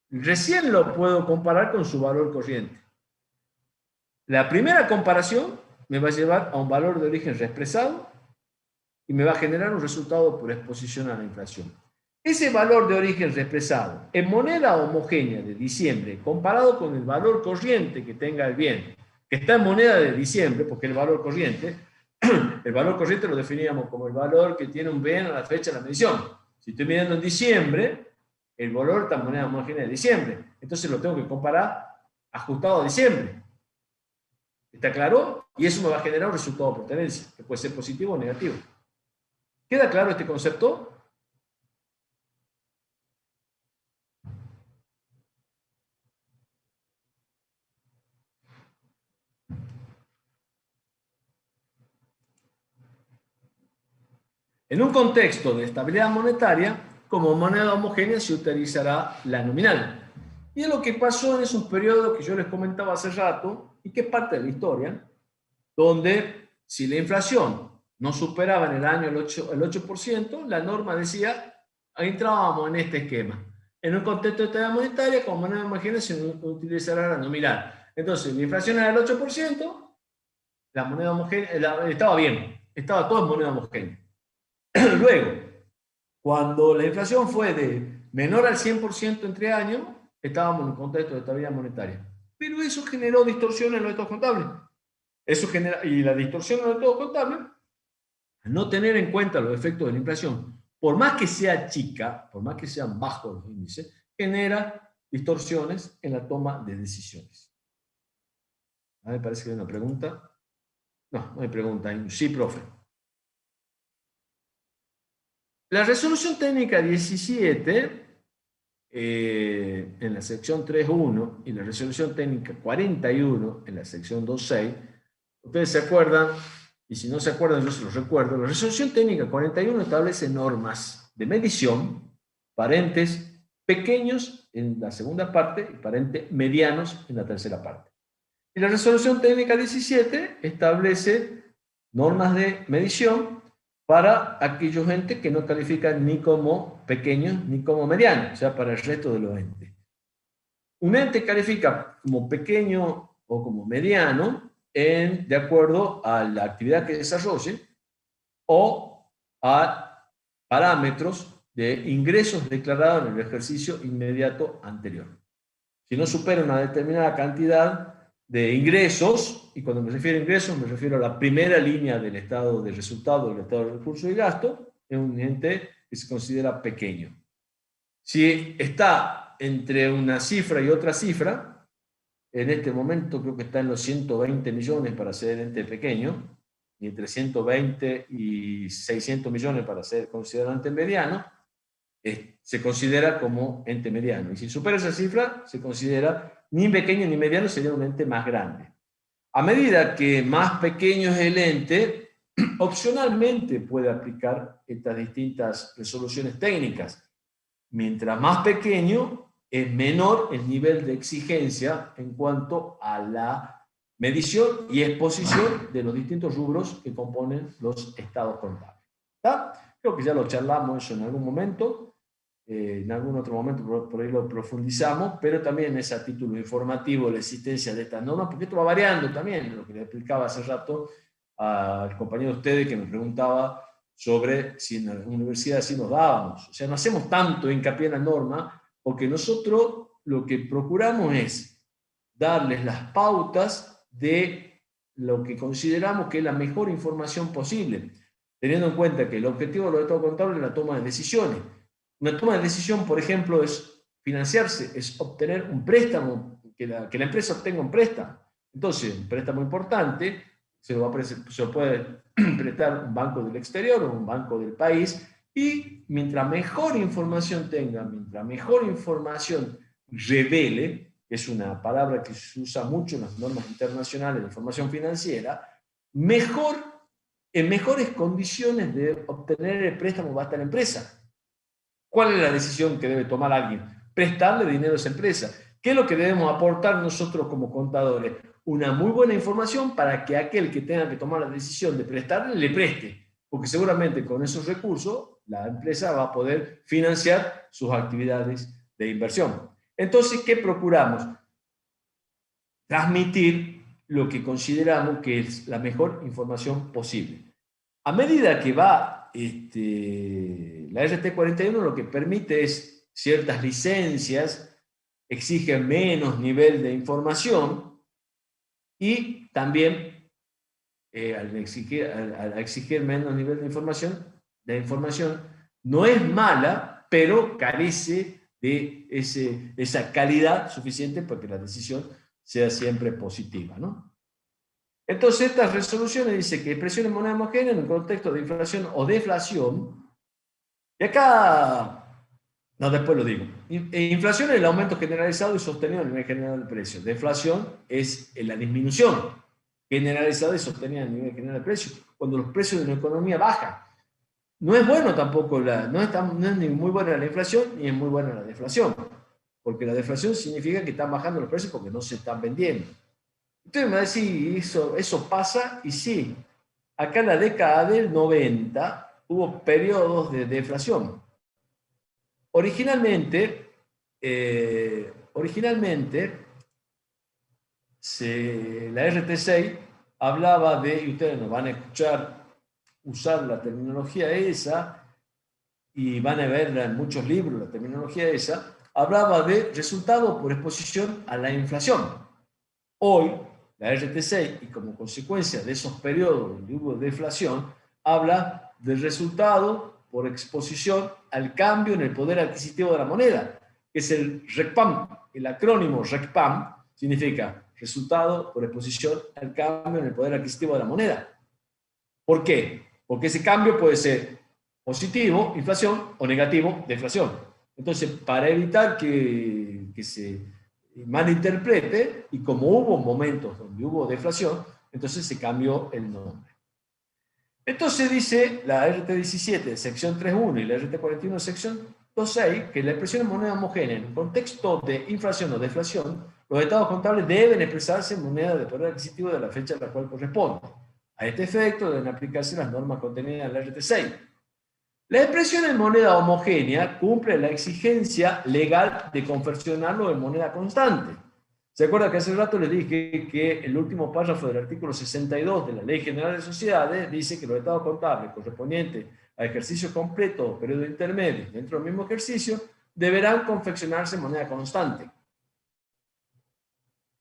recién lo puedo comparar con su valor corriente. La primera comparación me va a llevar a un valor de origen reexpresado y me va a generar un resultado por exposición a la inflación. Ese valor de origen reexpresado en moneda homogénea de diciembre comparado con el valor corriente que tenga el bien, que está en moneda de diciembre, porque el valor corriente lo definíamos como el valor que tiene un bien a la fecha de la medición. Si estoy midiendo en diciembre, el valor está en moneda homogénea de diciembre. Entonces lo tengo que comparar ajustado a diciembre. ¿Está claro? Y eso me va a generar un resultado por tenencia, que puede ser positivo o negativo. ¿Queda claro este concepto? En un contexto de estabilidad monetaria, como moneda homogénea se utilizará la nominal. Y es lo que pasó en esos periodos que yo les comentaba hace rato, y que es parte de la historia, donde si la inflación no superaba en el año el 8%, la norma decía, ahí entrábamos en este esquema. En un contexto de estabilidad monetaria, como moneda homogénea se utilizará la nominal. Entonces, la inflación era el 8%, la moneda homogénea estaba bien, estaba todo en moneda homogénea. Luego, cuando la inflación fue de menor al 100% entre años, estábamos en un contexto de estabilidad monetaria. Pero eso generó distorsión en los estados contables. Y la distorsión en los estados contables, al no tener en cuenta los efectos de la inflación, por más que sea chica, por más que sean bajos los índices, genera distorsiones en la toma de decisiones. A mí me parece que hay una pregunta. No hay pregunta. Sí, profe. La resolución técnica 17, en la sección 3.1, y la resolución técnica 41, en la sección 2.6, ustedes se acuerdan, y si no se acuerdan yo se los recuerdo, la resolución técnica 41 establece normas de medición para entes pequeños en la segunda parte y para entes medianos en la tercera parte. Y la resolución técnica 17 establece normas de medición para aquellos entes que no califican ni como pequeños ni como medianos, o sea, para el resto de los entes. Un ente califica como pequeño o como mediano de acuerdo a la actividad que desarrolle o a parámetros de ingresos declarados en el ejercicio inmediato anterior. Si no supera una determinada cantidad de ingresos, y cuando me refiero a ingresos me refiero a la primera línea del estado de resultado, del estado de recursos y gasto, es un ente que se considera pequeño. Si está entre una cifra y otra cifra, en este momento creo que está en los 120 millones para ser ente pequeño, y entre 120 y 600 millones para ser considerado ente mediano, se considera como ente mediano. Y si supera esa cifra, se considera ni pequeño ni mediano, sería un ente más grande. A medida que más pequeño es el ente, opcionalmente puede aplicar estas distintas resoluciones técnicas. Mientras más pequeño, es menor el nivel de exigencia en cuanto a la medición y exposición de los distintos rubros que componen los estados contables. ¿Está? Creo que ya lo charlamos eso en algún momento. En algún otro momento por ahí lo profundizamos, pero también es a título informativo la existencia de estas normas, porque esto va variando también, lo que le explicaba hace rato al compañero de ustedes que me preguntaba sobre si en la universidad sí nos dábamos. O sea, no hacemos tanto hincapié en la norma, porque nosotros lo que procuramos es darles las pautas de lo que consideramos que es la mejor información posible, teniendo en cuenta que el objetivo de los estados contables es la toma de decisiones. Una toma de decisión, por ejemplo, es financiarse, es obtener un préstamo, que la empresa obtenga un préstamo. Entonces, un préstamo importante se lo puede prestar un banco del exterior o un banco del país, y mientras mejor información tenga, mientras mejor información revele, que es una palabra que se usa mucho en las normas internacionales de información financiera, en mejores condiciones de obtener el préstamo va a estar la empresa. ¿Cuál es la decisión que debe tomar alguien? Prestarle dinero a esa empresa. ¿Qué es lo que debemos aportar nosotros como contadores? Una muy buena información para que aquel que tenga que tomar la decisión de prestarle, le preste. Porque seguramente con esos recursos la empresa va a poder financiar sus actividades de inversión. Entonces, ¿qué procuramos? Transmitir lo que consideramos que es la mejor información posible. A medida que va la RT41, lo que permite es ciertas licencias, exige menos nivel de información, y también al exigir menos nivel de información, la información no es mala, pero carece de esa calidad suficiente para que la decisión sea siempre positiva, ¿no? Entonces, estas resoluciones dicen que expresión en moneda homogénea en un contexto de inflación o deflación, y acá, no, después lo digo. Inflación es el aumento generalizado y sostenido a nivel general del precio. Deflación es la disminución generalizada y sostenida a nivel general del precio, cuando los precios de una economía bajan. No es bueno tampoco, no es ni muy buena la inflación, ni es muy buena la deflación, porque la deflación significa que están bajando los precios porque no se están vendiendo. Entonces me va a decir, eso pasa, y sí, acá en la década del 90 hubo periodos de deflación. Originalmente la RT6 hablaba de, y ustedes nos van a escuchar usar la terminología esa, y van a ver en muchos libros la terminología esa, hablaba de resultado por exposición a la inflación. Hoy, la RT6, y como consecuencia de esos periodos donde hubo deflación, habla del resultado por exposición al cambio en el poder adquisitivo de la moneda, que es el RECPAM. El acrónimo RECPAM significa resultado por exposición al cambio en el poder adquisitivo de la moneda. ¿Por qué? Porque ese cambio puede ser positivo, inflación, o negativo, deflación. Entonces, para evitar que se malinterprete, y como hubo momentos donde hubo deflación, entonces se cambió el nombre. Entonces dice la RT17, sección 3.1, y la RT41, sección 2.6, que la expresión en moneda homogénea en un contexto de inflación o deflación, los estados contables deben expresarse en moneda de poder adquisitivo de la fecha a la cual corresponde. A este efecto deben aplicarse las normas contenidas en la RT6. La expresión en moneda homogénea cumple la exigencia legal de conversionarlo en moneda constante. ¿Se acuerdan que hace rato les dije que el último párrafo del artículo 62 de la Ley General de Sociedades dice que los estados contables correspondientes a ejercicio completo o periodo intermedio dentro del mismo ejercicio deberán confeccionarse en moneda constante?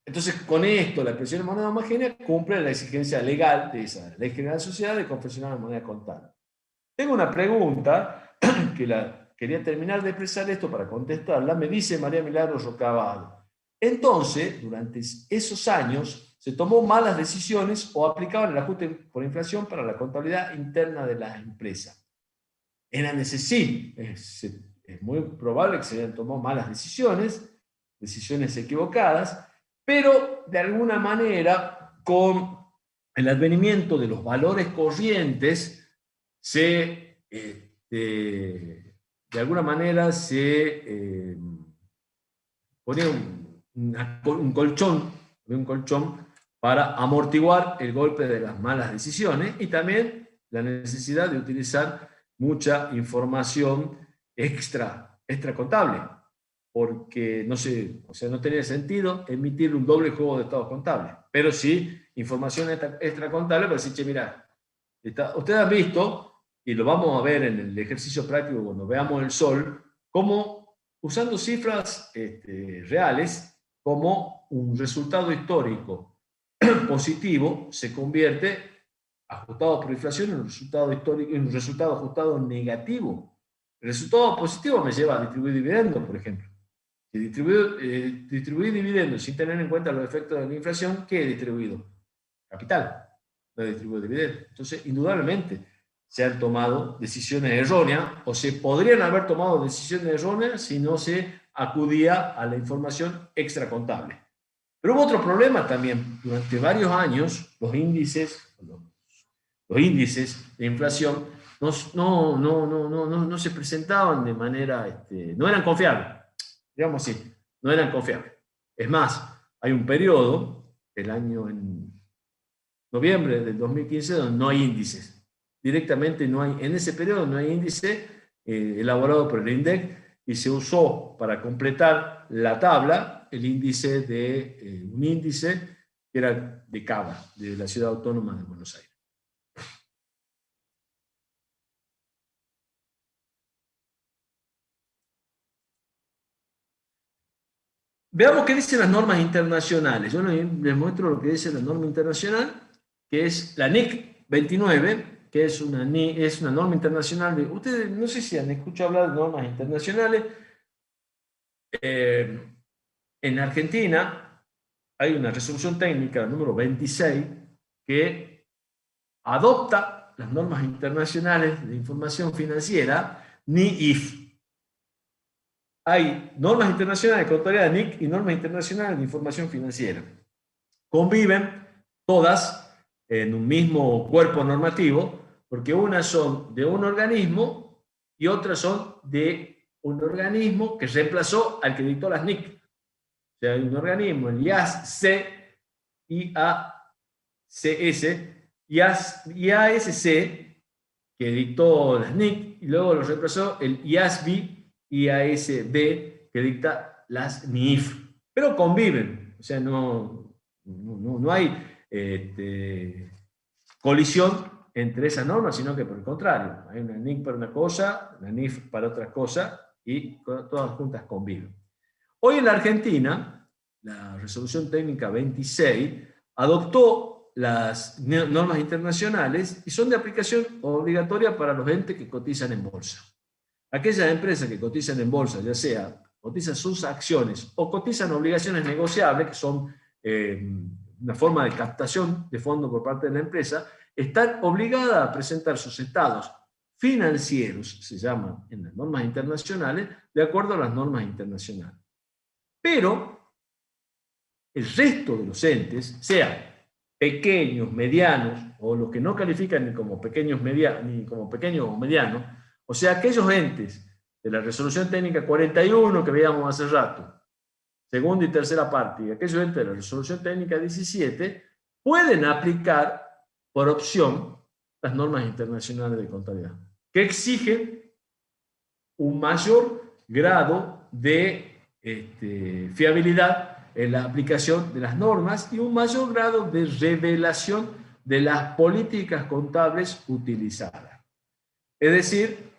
Entonces, con esto, la expresión en moneda homogénea cumple la exigencia legal de esa Ley General de Sociedades de confeccionar en moneda constante. Tengo una pregunta que quería terminar de expresar esto para contestarla. Me dice María Milagros Rocabado. Entonces, durante esos años, se tomó malas decisiones o aplicaban el ajuste por inflación para la contabilidad interna de las empresas. Sí, es muy probable que se hayan tomado malas decisiones equivocadas, pero de alguna manera, con el advenimiento de los valores corrientes, de alguna manera se ponía un colchón para amortiguar el golpe de las malas decisiones, y también la necesidad de utilizar mucha información extra contable, porque no tenía sentido emitir un doble juego de estados contables, pero sí información extra contable para decir, che, mira, ustedes han visto y lo vamos a ver en el ejercicio práctico cuando veamos el sol, cómo usando cifras reales, como un resultado histórico positivo se convierte, ajustado por inflación, en un resultado histórico, en un resultado ajustado negativo. El resultado positivo me lleva a distribuir dividendos, por ejemplo. Si distribuir dividendos sin tener en cuenta los efectos de la inflación, ¿qué he distribuido? Capital, no he distribuido dividendos. Entonces, indudablemente, se han tomado decisiones erróneas, o se podrían haber tomado decisiones erróneas si no se acudía a la información extracontable. Pero hubo otro problema también. Durante varios años, los índices de inflación no se presentaban de manera, no eran confiables, digamos así, no eran confiables. Es más, hay un periodo, el año en noviembre del 2015, donde no hay índices. Directamente no hay, en ese periodo no hay índice elaborado por el INDEC, y se usó para completar la tabla un índice que era de Cava, de la Ciudad Autónoma de Buenos Aires. Veamos qué dicen las normas internacionales. Yo les muestro lo que dice la norma internacional, que es la NIC 29, que es una norma internacional. Ustedes no sé si han escuchado hablar de normas internacionales. En Argentina hay una resolución técnica número 26 que adopta las normas internacionales de información financiera, NIIF. Hay normas internacionales de contabilidad, NIC, y normas internacionales de información financiera. Conviven todas en un mismo cuerpo normativo, porque unas son de un organismo y otras son de un organismo que reemplazó al que dictó las NIC. O sea, hay un organismo, el IASC, IASC, que dictó las NIC, y luego lo reemplazó el IASB, IASB, que dicta las NIIF. Pero conviven, o sea, no hay colisión entre esas normas, sino que por el contrario, hay una NIC para una cosa, una NIIF para otra cosa, y todas juntas conviven. Hoy en la Argentina, la resolución técnica 26 adoptó las normas internacionales y son de aplicación obligatoria para los entes que cotizan en bolsa. Aquellas empresas que cotizan en bolsa, ya sea cotizan sus acciones o cotizan obligaciones negociables, que son una forma de captación de fondos por parte de la empresa, están obligadas a presentar sus estados financieros, se llaman en las normas internacionales, de acuerdo a las normas internacionales. Pero el resto de los entes, sean pequeños, medianos, o los que no califican ni como pequeños o medianos, o sea, aquellos entes de la resolución técnica 41 que veíamos hace rato, segunda y tercera parte, y aquellos entes de la resolución técnica 17, pueden aplicar por opción las normas internacionales de contabilidad, que exigen un mayor grado de fiabilidad en la aplicación de las normas y un mayor grado de revelación de las políticas contables utilizadas. Es decir,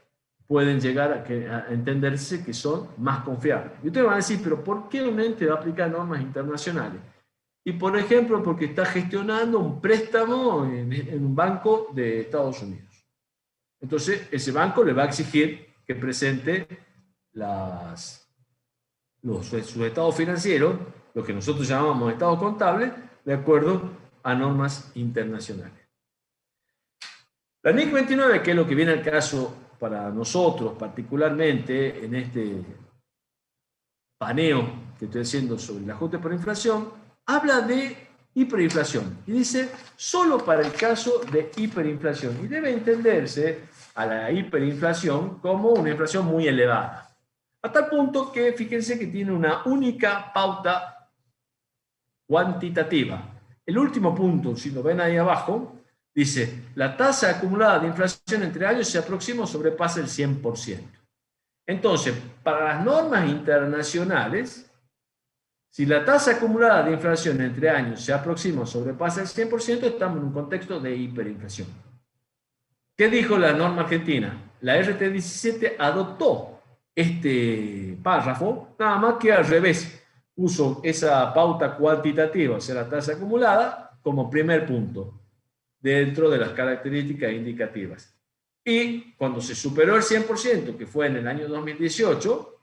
pueden llegar a entenderse que son más confiables. Y ustedes van a decir, pero ¿por qué un ente va a aplicar normas internacionales? Y por ejemplo, porque está gestionando un préstamo en un banco de Estados Unidos. Entonces, ese banco le va a exigir que presente sus estados financieros, lo que nosotros llamamos estados contables, de acuerdo a normas internacionales. La NIC 29, que es lo que viene al caso para nosotros, particularmente en este paneo que estoy haciendo sobre el ajuste por inflación, habla de hiperinflación y dice solo para el caso de hiperinflación, y debe entenderse a la hiperinflación como una inflación muy elevada, a tal punto que fíjense que tiene una única pauta cuantitativa. El último punto, si lo ven ahí abajo, dice la tasa acumulada de inflación entre años se aproxima o sobrepasa el 100%. Entonces, para las normas internacionales, si la tasa acumulada de inflación entre años se aproxima o sobrepasa el 100%, estamos en un contexto de hiperinflación. ¿Qué dijo la norma argentina? La RT 17 adoptó este párrafo, nada más que al revés. Puso esa pauta cuantitativa, o sea, la tasa acumulada, como primer punto dentro de las características indicativas. Y cuando se superó el 100%, que fue en el año 2018,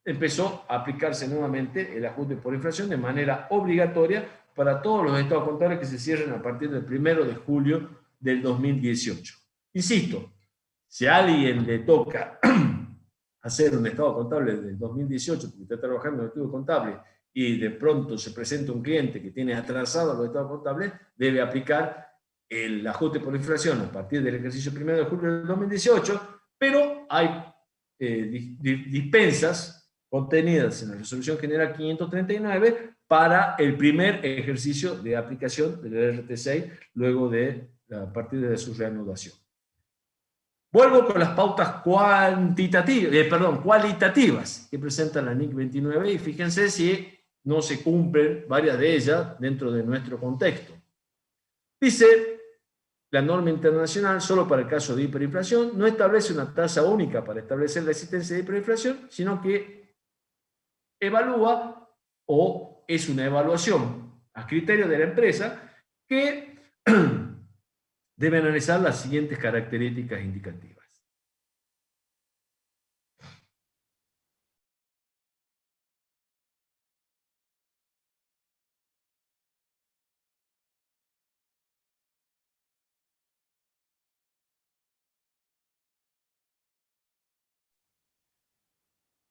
empezó a aplicarse nuevamente el ajuste por inflación de manera obligatoria para todos los estados contables que se cierren a partir del 1 de julio del 2018. Insisto, si a alguien le toca hacer un estado contable del 2018, porque está trabajando en el estudio contable, y de pronto se presenta un cliente que tiene atrasado los estados contables, debe aplicar el ajuste por inflación a partir del ejercicio 1 de julio del 2018, pero hay dispensas contenidas en la Resolución General 539 para el primer ejercicio de aplicación del RT6 luego a partir de su reanudación. Vuelvo con las pautas cualitativas que presenta la NIC 29 y fíjense si no se cumplen varias de ellas dentro de nuestro contexto. Dice, la norma internacional, solo para el caso de hiperinflación, no establece una tasa única para establecer la existencia de hiperinflación, sino que evalúa o es una evaluación a criterio de la empresa que debe analizar las siguientes características indicativas.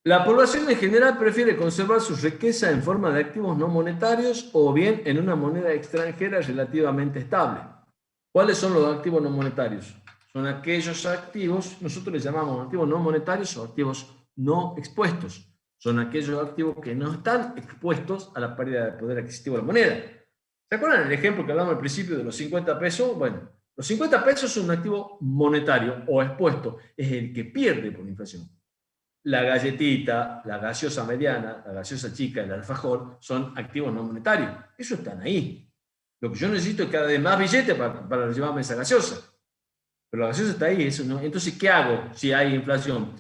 La población en general prefiere conservar su riqueza en forma de activos no monetarios o bien en una moneda extranjera relativamente estable. ¿Cuáles son los activos no monetarios? Son aquellos activos, nosotros les llamamos activos no monetarios o activos no expuestos. Son aquellos activos que no están expuestos a la pérdida de poder adquisitivo de la moneda. ¿Se acuerdan el ejemplo que hablamos al principio de los 50 pesos? Bueno, los 50 pesos son un activo monetario o expuesto, es el que pierde por la inflación. La galletita, la gaseosa mediana, la gaseosa chica, el alfajor son activos no monetarios. Eso están ahí. Lo que yo necesito es cada vez más billetes para llevarme esa gaseosa. Pero la gaseosa está ahí. Eso no. Entonces, ¿qué hago si hay inflación?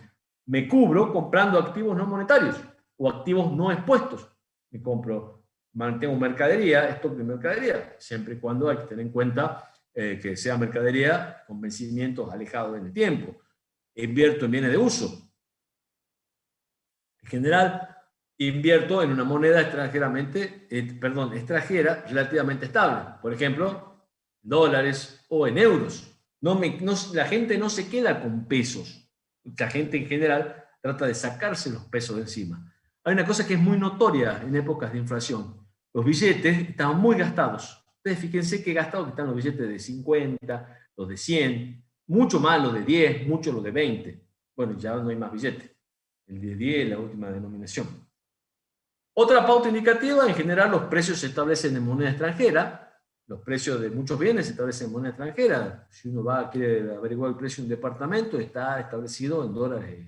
Me cubro comprando activos no monetarios o activos no expuestos. Me compro, mantengo mercadería, stock de mercadería, siempre y cuando hay que tener en cuenta que sea mercadería con vencimientos alejados en el tiempo. Invierto en bienes de uso. En general, invierto en una moneda extranjera relativamente estable. Por ejemplo, dólares o en euros. La gente no se queda con pesos. La gente en general trata de sacarse los pesos de encima. Hay una cosa que es muy notoria en épocas de inflación. Los billetes estaban muy gastados. Ustedes fíjense qué gastados que están los billetes de 50, los de 100, mucho más los de 10, mucho los de 20. Bueno, ya no hay más billetes. El de 10 es la última denominación. Otra pauta indicativa, en general los precios se establecen en moneda extranjera. Los precios de muchos bienes se establecen en moneda extranjera. Si uno quiere averiguar el precio de un departamento, está establecido en dólares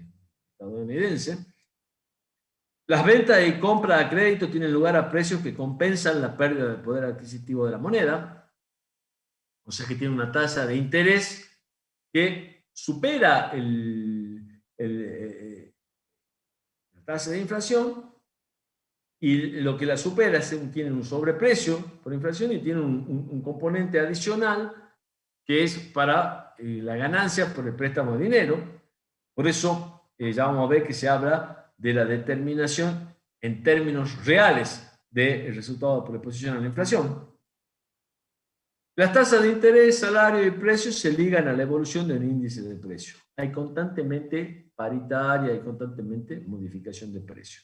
estadounidenses. Las ventas y compras a crédito tienen lugar a precios que compensan la pérdida del poder adquisitivo de la moneda. O sea que tiene una tasa de interés que supera la tasa de inflación, y lo que la supera tiene un sobreprecio por inflación y tiene un componente adicional que es para la ganancia por el préstamo de dinero. Por eso ya vamos a ver que se habla de la determinación en términos reales del resultado por exposición a la inflación. Las tasas de interés, salario y precios se ligan a la evolución del índice de precio. Hay constantemente paritaria, hay constantemente modificación de precio.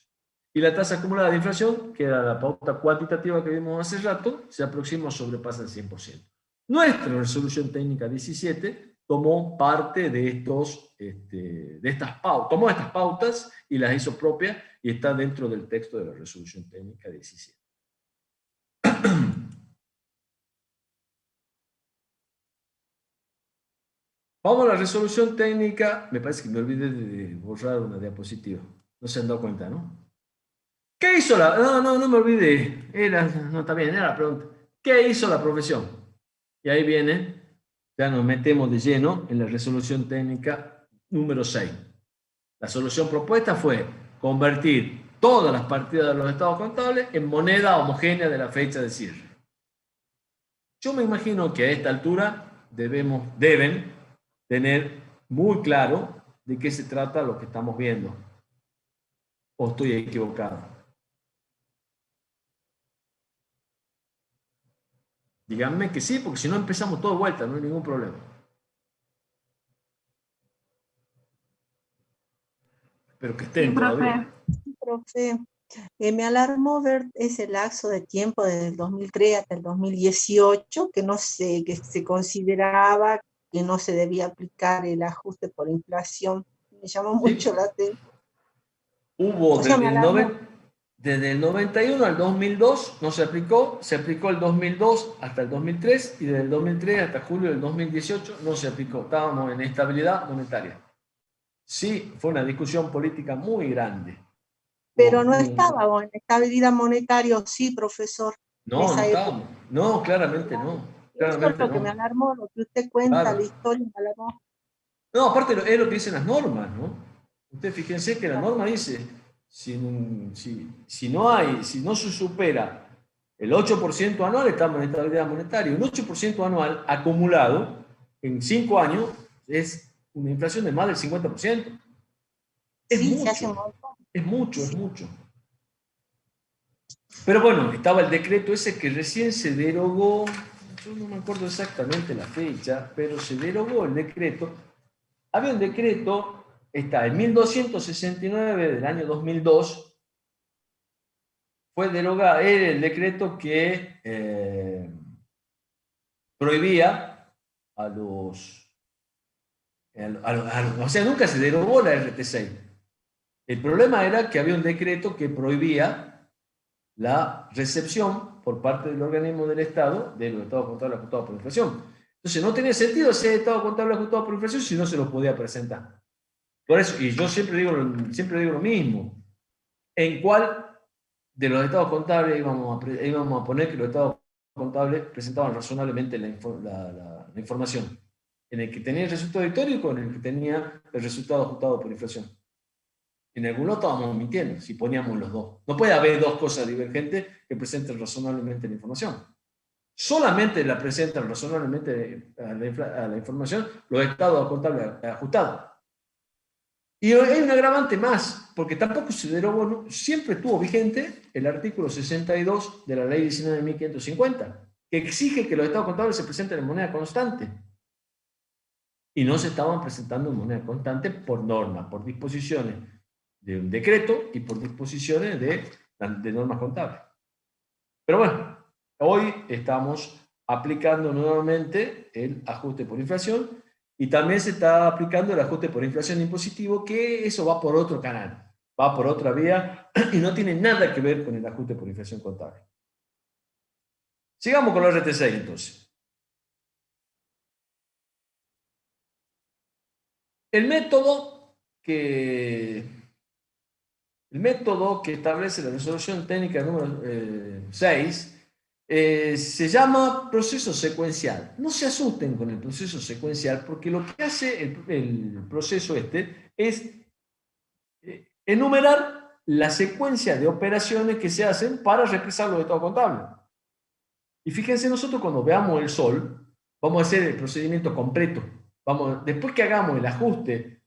Y la tasa acumulada de inflación, que era la pauta cuantitativa que vimos hace rato, se aproxima o sobrepasa el 100%. Nuestra resolución técnica 17 tomó parte de estas pautas y las hizo propias y está dentro del texto de la resolución técnica 17. Vamos a la resolución técnica. Me parece que me olvidé de borrar una diapositiva. No se han dado cuenta, ¿no? ¿Qué hizo la...? No me olvidé. No, está bien, era la pregunta. ¿Qué hizo la profesión? Y ahí viene ya nos metemos de lleno en la resolución técnica número 6. La solución propuesta fue convertir todas las partidas de los estados contables en moneda homogénea de la fecha de cierre. Yo me imagino que a esta altura deben tener muy claro de qué se trata lo que estamos viendo. ¿O estoy equivocado? Díganme que sí, porque si no empezamos todo de vuelta, no hay ningún problema. Espero que estén todavía. Profe, me alarmó ver ese lapso de tiempo desde el 2003 hasta el 2018, que no sé, que se consideraba que no se debía aplicar el ajuste por inflación. Me llamó mucho la atención. Hubo O sea, me alarmó. desde el 91 al 2002 no se aplicó el 2002 hasta el 2003 y desde el 2003 hasta julio del 2018 no se aplicó. Estábamos en estabilidad monetaria. Sí, fue una discusión política muy grande. Pero no estábamos en estabilidad monetaria, sí, profesor. No, no estábamos. No, claramente no. Eso es lo que me alarmó, lo que usted cuenta, Claro. la historia me alarmó. No, aparte es lo que dicen las normas, ¿no? Ustedes fíjense que la norma dice, si no se supera el 8% anual, estamos en estabilidad monetaria. Un 8% anual acumulado en 5 años es una inflación de más del 50%. Es Sí, mucho, se hace un montón. es mucho, es mucho. Pero bueno, estaba el decreto ese que recién se derogó, yo no me acuerdo exactamente la fecha, pero se derogó el decreto. Había un decreto, está el 1269 del año 2002, fue derogado, era el decreto que prohibía a los, o sea, nunca se derogó la RT6. El problema era que había un decreto que prohibía la recepción por parte del organismo del Estado de los estados contables ajustados por inflación. Entonces no tenía sentido ese estado contable ajustado por inflación si no se lo podía presentar. Por eso, y yo siempre digo lo mismo, ¿en cuál de los estados contables íbamos a poner que los estados contables presentaban razonablemente la información? ¿En el que tenía el resultado histórico o en el que tenía el resultado ajustado por inflación? En algún lado estábamos mintiendo si poníamos los dos. No puede haber dos cosas divergentes que presenten razonablemente la información. Solamente la presentan razonablemente a la información los estados contables ajustados. Y hay un agravante más, porque tampoco se derogó, siempre estuvo vigente el artículo 62 de la ley 19.550, que exige que los estados contables se presenten en moneda constante. Y no se estaban presentando en moneda constante por norma, por disposiciones de un decreto y por disposiciones de normas contables. Pero bueno, hoy estamos aplicando nuevamente el ajuste por inflación y también se está aplicando el ajuste por inflación impositivo, que eso va por otro canal, va por otra vía y no tiene nada que ver con el ajuste por inflación contable. Sigamos con la RT6 entonces. El método que establece la resolución técnica número 6 se llama proceso secuencial. No se asusten con el proceso secuencial, porque lo que hace el proceso es enumerar la secuencia de operaciones que se hacen para represar los estados contables. Y fíjense, nosotros cuando veamos el sol, vamos a hacer el procedimiento completo. Después que hagamos el ajuste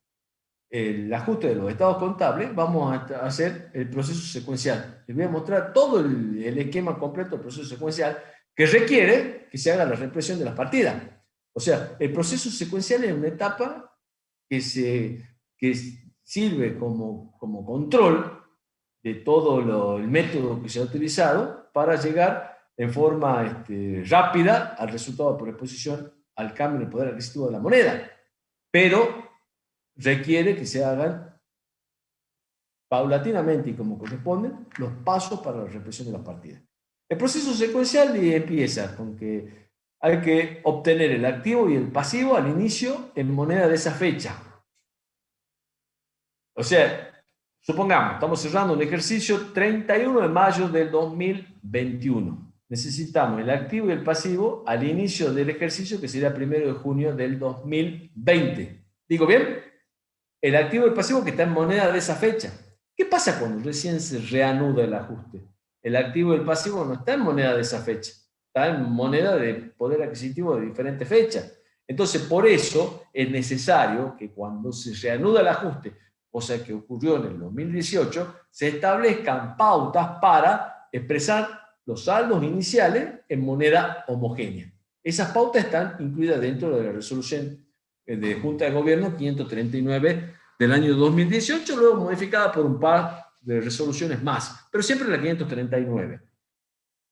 de los estados contables, vamos a hacer el proceso secuencial. Les voy a mostrar todo el esquema completo del proceso secuencial que requiere que se haga la represión de las partidas. O sea, el proceso secuencial es una etapa que sirve como control de todo el método que se ha utilizado para llegar en forma rápida al resultado por exposición al cambio en el poder adquisitivo de la moneda. Pero requiere que se hagan paulatinamente y como corresponden los pasos para la represión de las partidas. El proceso secuencial empieza con que hay que obtener el activo y el pasivo al inicio en moneda de esa fecha. O sea, supongamos, estamos cerrando un ejercicio 31 de mayo del 2021. necesitamos el activo y el pasivo al inicio del ejercicio, que sería 1 de junio del 2020. ¿Digo bien? El activo y el pasivo que está en moneda de esa fecha. ¿Qué pasa cuando recién se reanuda el ajuste? El activo y el pasivo no está en moneda de esa fecha, está en moneda de poder adquisitivo de diferentes fechas. Entonces, por eso es necesario que cuando se reanuda el ajuste, cosa que ocurrió en el 2018, se establezcan pautas para expresar los saldos iniciales en moneda homogénea. Esas pautas están incluidas dentro de la resolución de Junta de Gobierno 539 del año 2018, luego modificada por un par de resoluciones más, pero siempre la 539.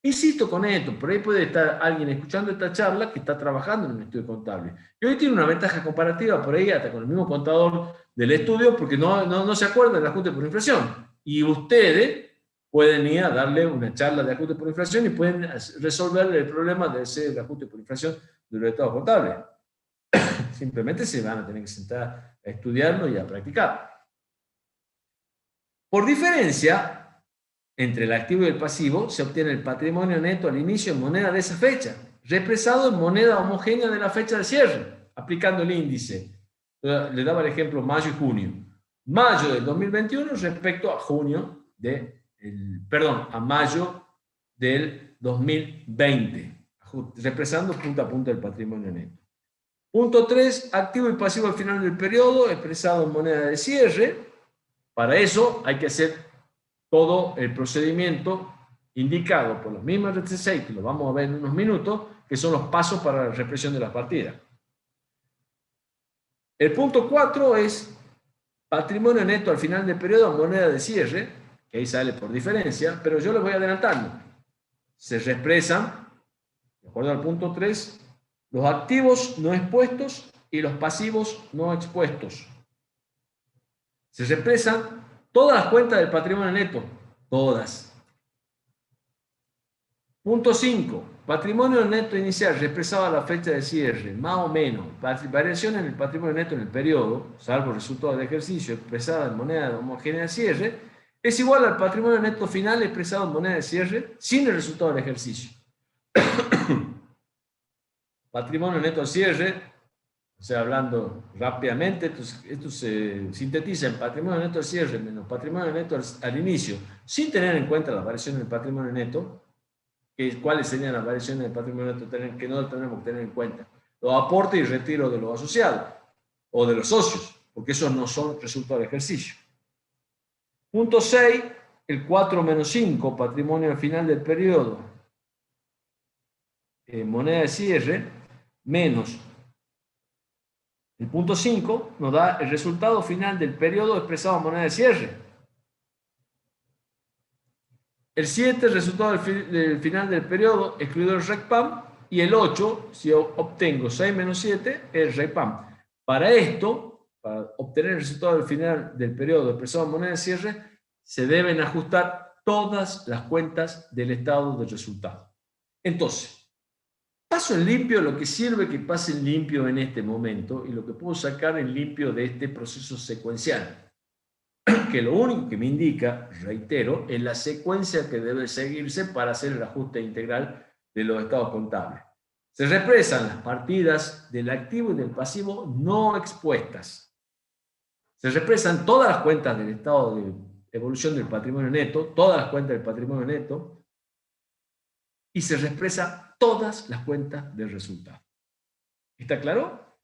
Insisto con esto, por ahí puede estar alguien escuchando esta charla que está trabajando en un estudio contable. Y hoy tiene una ventaja comparativa por ahí hasta con el mismo contador del estudio porque no se acuerda del ajuste por inflación. Y ustedes pueden ir a darle una charla de ajuste por inflación y pueden resolver el problema de ese ajuste por inflación de los estados contables. Simplemente se van a tener que sentar a estudiarlo y a practicar. Por diferencia entre el activo y el pasivo, se obtiene el patrimonio neto al inicio en moneda de esa fecha, represado en moneda homogénea de la fecha de cierre, aplicando el índice. Le daba el ejemplo mayo y junio. Mayo del 2021 respecto a a mayo del 2020, represando punta a punta el patrimonio neto. Punto 3, activo y pasivo al final del periodo, expresado en moneda de cierre. Para eso hay que hacer todo el procedimiento indicado por las mismas RTC, que lo vamos a ver en unos minutos, que son los pasos para la represión de las partidas. El punto 4 es patrimonio neto al final del periodo en moneda de cierre, que ahí sale por diferencia, pero yo les voy adelantando. Se reexpresan, de acuerdo al punto 3, los activos no expuestos y los pasivos no expuestos. Se reexpresan todas las cuentas del patrimonio neto, todas. Punto 5. Patrimonio neto inicial expresado a la fecha de cierre, más o menos. Variación en el patrimonio neto en el periodo, salvo resultado del ejercicio expresada en moneda homogénea de cierre, es igual al patrimonio neto final expresado en moneda de cierre sin el resultado del ejercicio. Patrimonio neto al cierre, o sea, hablando rápidamente, esto se sintetiza en patrimonio neto al cierre menos patrimonio neto al inicio, sin tener en cuenta las variaciones del patrimonio neto. ¿Cuáles serían las variaciones del patrimonio neto que no tenemos que tener en cuenta? Los aportes y retiro de los asociados o de los socios, porque esos no son resultados del ejercicio. Punto 6, el 4 menos 5, patrimonio al final del periodo, moneda de cierre, menos el punto 5 nos da el resultado final del periodo expresado en moneda de cierre. El 7, el resultado del final del periodo, excluido el RECPAM. Y el 8, si obtengo 6 menos 7, el RECPAM. Para esto, para obtener el resultado del final del periodo expresado en moneda de cierre, se deben ajustar todas las cuentas del estado de resultado. Entonces, paso en limpio lo que sirve que pase en limpio en este momento y lo que puedo sacar en limpio de este proceso secuencial. Que lo único que me indica, reitero, es la secuencia que debe seguirse para hacer el ajuste integral de los estados contables. Se represan las partidas del activo y del pasivo no expuestas. Se represan todas las cuentas del estado de evolución del patrimonio neto, todas las cuentas del patrimonio neto, y se represan todas las cuentas del resultado. ¿Está claro?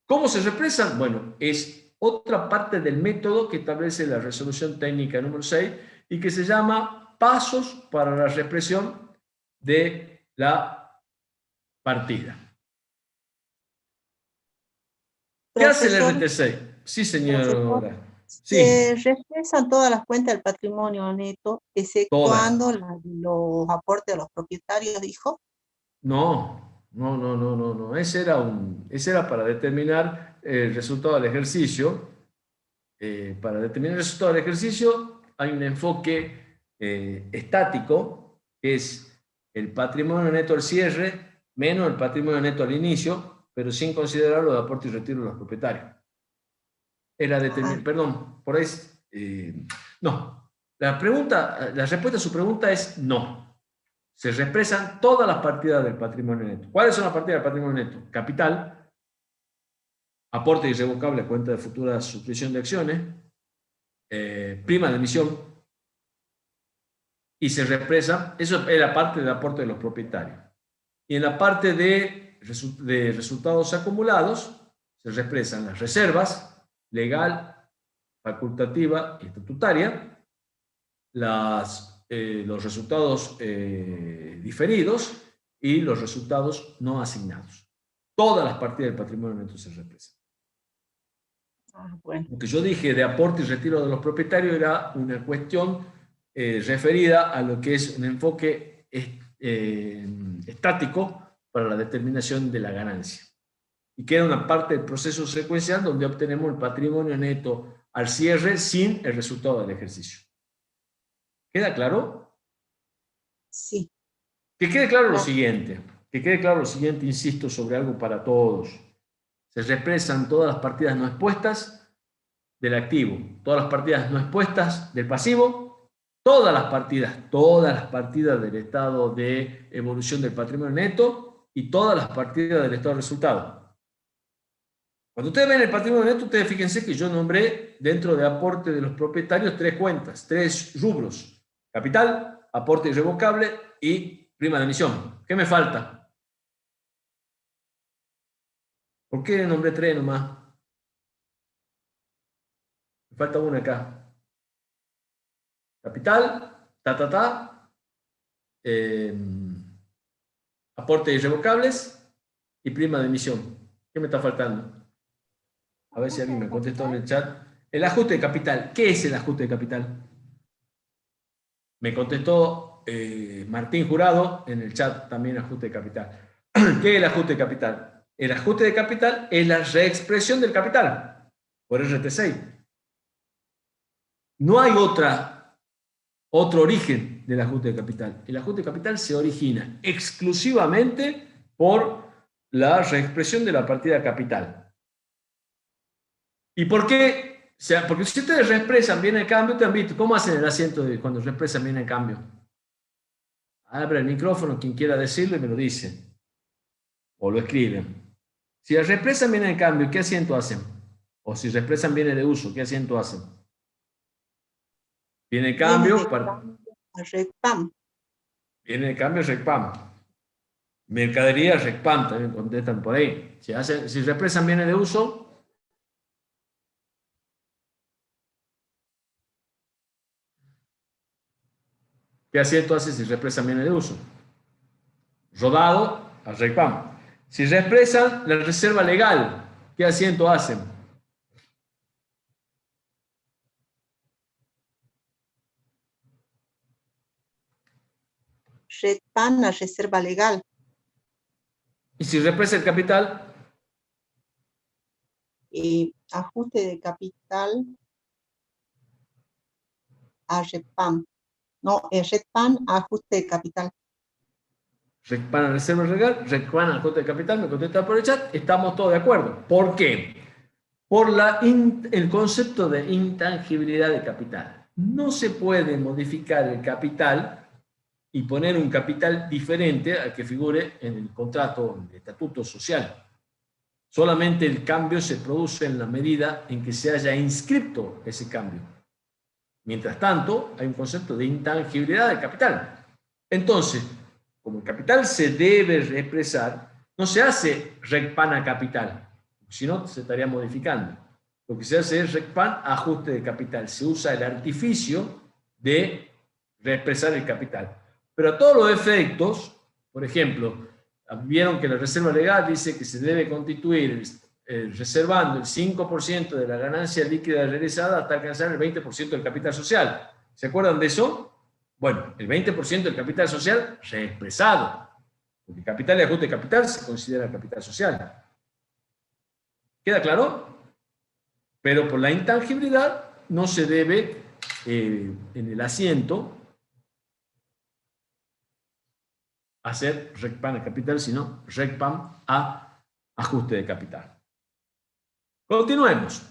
¿Cómo se represan? Bueno, es otra parte del método que establece la resolución técnica número 6 y que se llama pasos para la represión de la partida. ¿Qué hace el RTC? Sí, señora. Sí. Se represan todas las cuentas del patrimonio neto, exceptuando los aportes a los propietarios, dijo. No. Ese era para determinar el resultado del ejercicio. Para determinar el resultado del ejercicio hay un enfoque estático, que es el patrimonio neto al cierre menos el patrimonio neto al inicio, pero sin considerar los aportes y retiros de los propietarios. Perdón, por ahí. No. La respuesta a su pregunta es no. se represan todas las partidas del patrimonio neto. ¿Cuáles son las partidas del patrimonio neto? Capital, aporte irrevocable a cuenta de futura suscripción de acciones, prima de emisión, y se represa, eso es la parte de aporte de los propietarios. Y en la parte de resultados acumulados, se represan las reservas, legal, facultativa y estatutaria, los resultados diferidos y los resultados no asignados. Todas las partidas del patrimonio neto se represan. Bueno. Lo que yo dije de aporte y retiro de los propietarios era una cuestión referida a lo que es un enfoque estático para la determinación de la ganancia. Y que era una parte del proceso secuencial donde obtenemos el patrimonio neto al cierre sin el resultado del ejercicio. ¿Queda claro? Sí. Que quede claro lo siguiente. Que quede claro lo siguiente, insisto, sobre algo para todos. Se represan todas las partidas no expuestas del activo, todas las partidas no expuestas del pasivo, todas las partidas del estado de evolución del patrimonio neto y todas las partidas del estado de resultado. Cuando ustedes ven el patrimonio neto, ustedes fíjense que yo nombré dentro de aporte de los propietarios 3 cuentas, 3 rubros: capital, aporte irrevocable y prima de emisión. ¿Qué me falta? ¿Por qué nombré 3 nomás? Me falta una acá. Capital, aporte irrevocables y prima de emisión. ¿Qué me está faltando? A ver si alguien me contestó en el chat. El ajuste de capital. ¿Qué es el ajuste de capital? Me contestó Martín Jurado en el chat también, ajuste de capital. ¿Qué es el ajuste de capital? El ajuste de capital es la reexpresión del capital por RT6. No hay otro origen del ajuste de capital. El ajuste de capital se origina exclusivamente por la reexpresión de la partida capital. ¿Y por qué? O sea, porque si ustedes reexpresan bien el cambio, ¿te han visto? ¿Cómo hacen el asiento cuando reexpresan bien el cambio? Abre el micrófono, quien quiera decirlo, y me lo dice. O lo escriben. Si reexpresan bien el cambio, ¿qué asiento hacen? O si reexpresan bien el de uso, ¿qué asiento hacen? Viene el cambio para... RECPAM. Viene el cambio RECPAM. Mercadería RECPAM, también contestan por ahí. Si reexpresan bien el de uso, ¿qué asiento hace si reexpresan bien el de uso? Rodado a RECPAM. Si reexpresan la reserva legal, ¿qué asiento hacen? RECPAM, la reserva legal. Y si reexpresa el capital, Ajuste de capital a RECPAM. No, RECPAM, ajuste de capital. RECPAM a reserva legal, RECPAM al ajuste de capital, me contesta por el chat, estamos todos de acuerdo. ¿Por qué? Por el concepto de intangibilidad de capital. No se puede modificar el capital y poner un capital diferente al que figure en el contrato de estatuto social. Solamente el cambio se produce en la medida en que se haya inscrito ese cambio. Mientras tanto, hay un concepto de intangibilidad del capital. Entonces, como el capital se debe reexpresar, no se hace RECPAM a capital, si no se estaría modificando. Lo que se hace es RECPAM ajuste de capital. Se usa el artificio de reexpresar el capital. Pero a todos los efectos, por ejemplo, vieron que la reserva legal dice que se debe constituir reservando el 5% de la ganancia líquida realizada hasta alcanzar el 20% del capital social. ¿Se acuerdan de eso? Bueno, el 20% del capital social reexpresado. Porque capital y ajuste de capital se considera capital social. ¿Queda claro? Pero por la intangibilidad no se debe en el asiento hacer RECPAM a capital, sino RECPAM a ajuste de capital. Continuemos.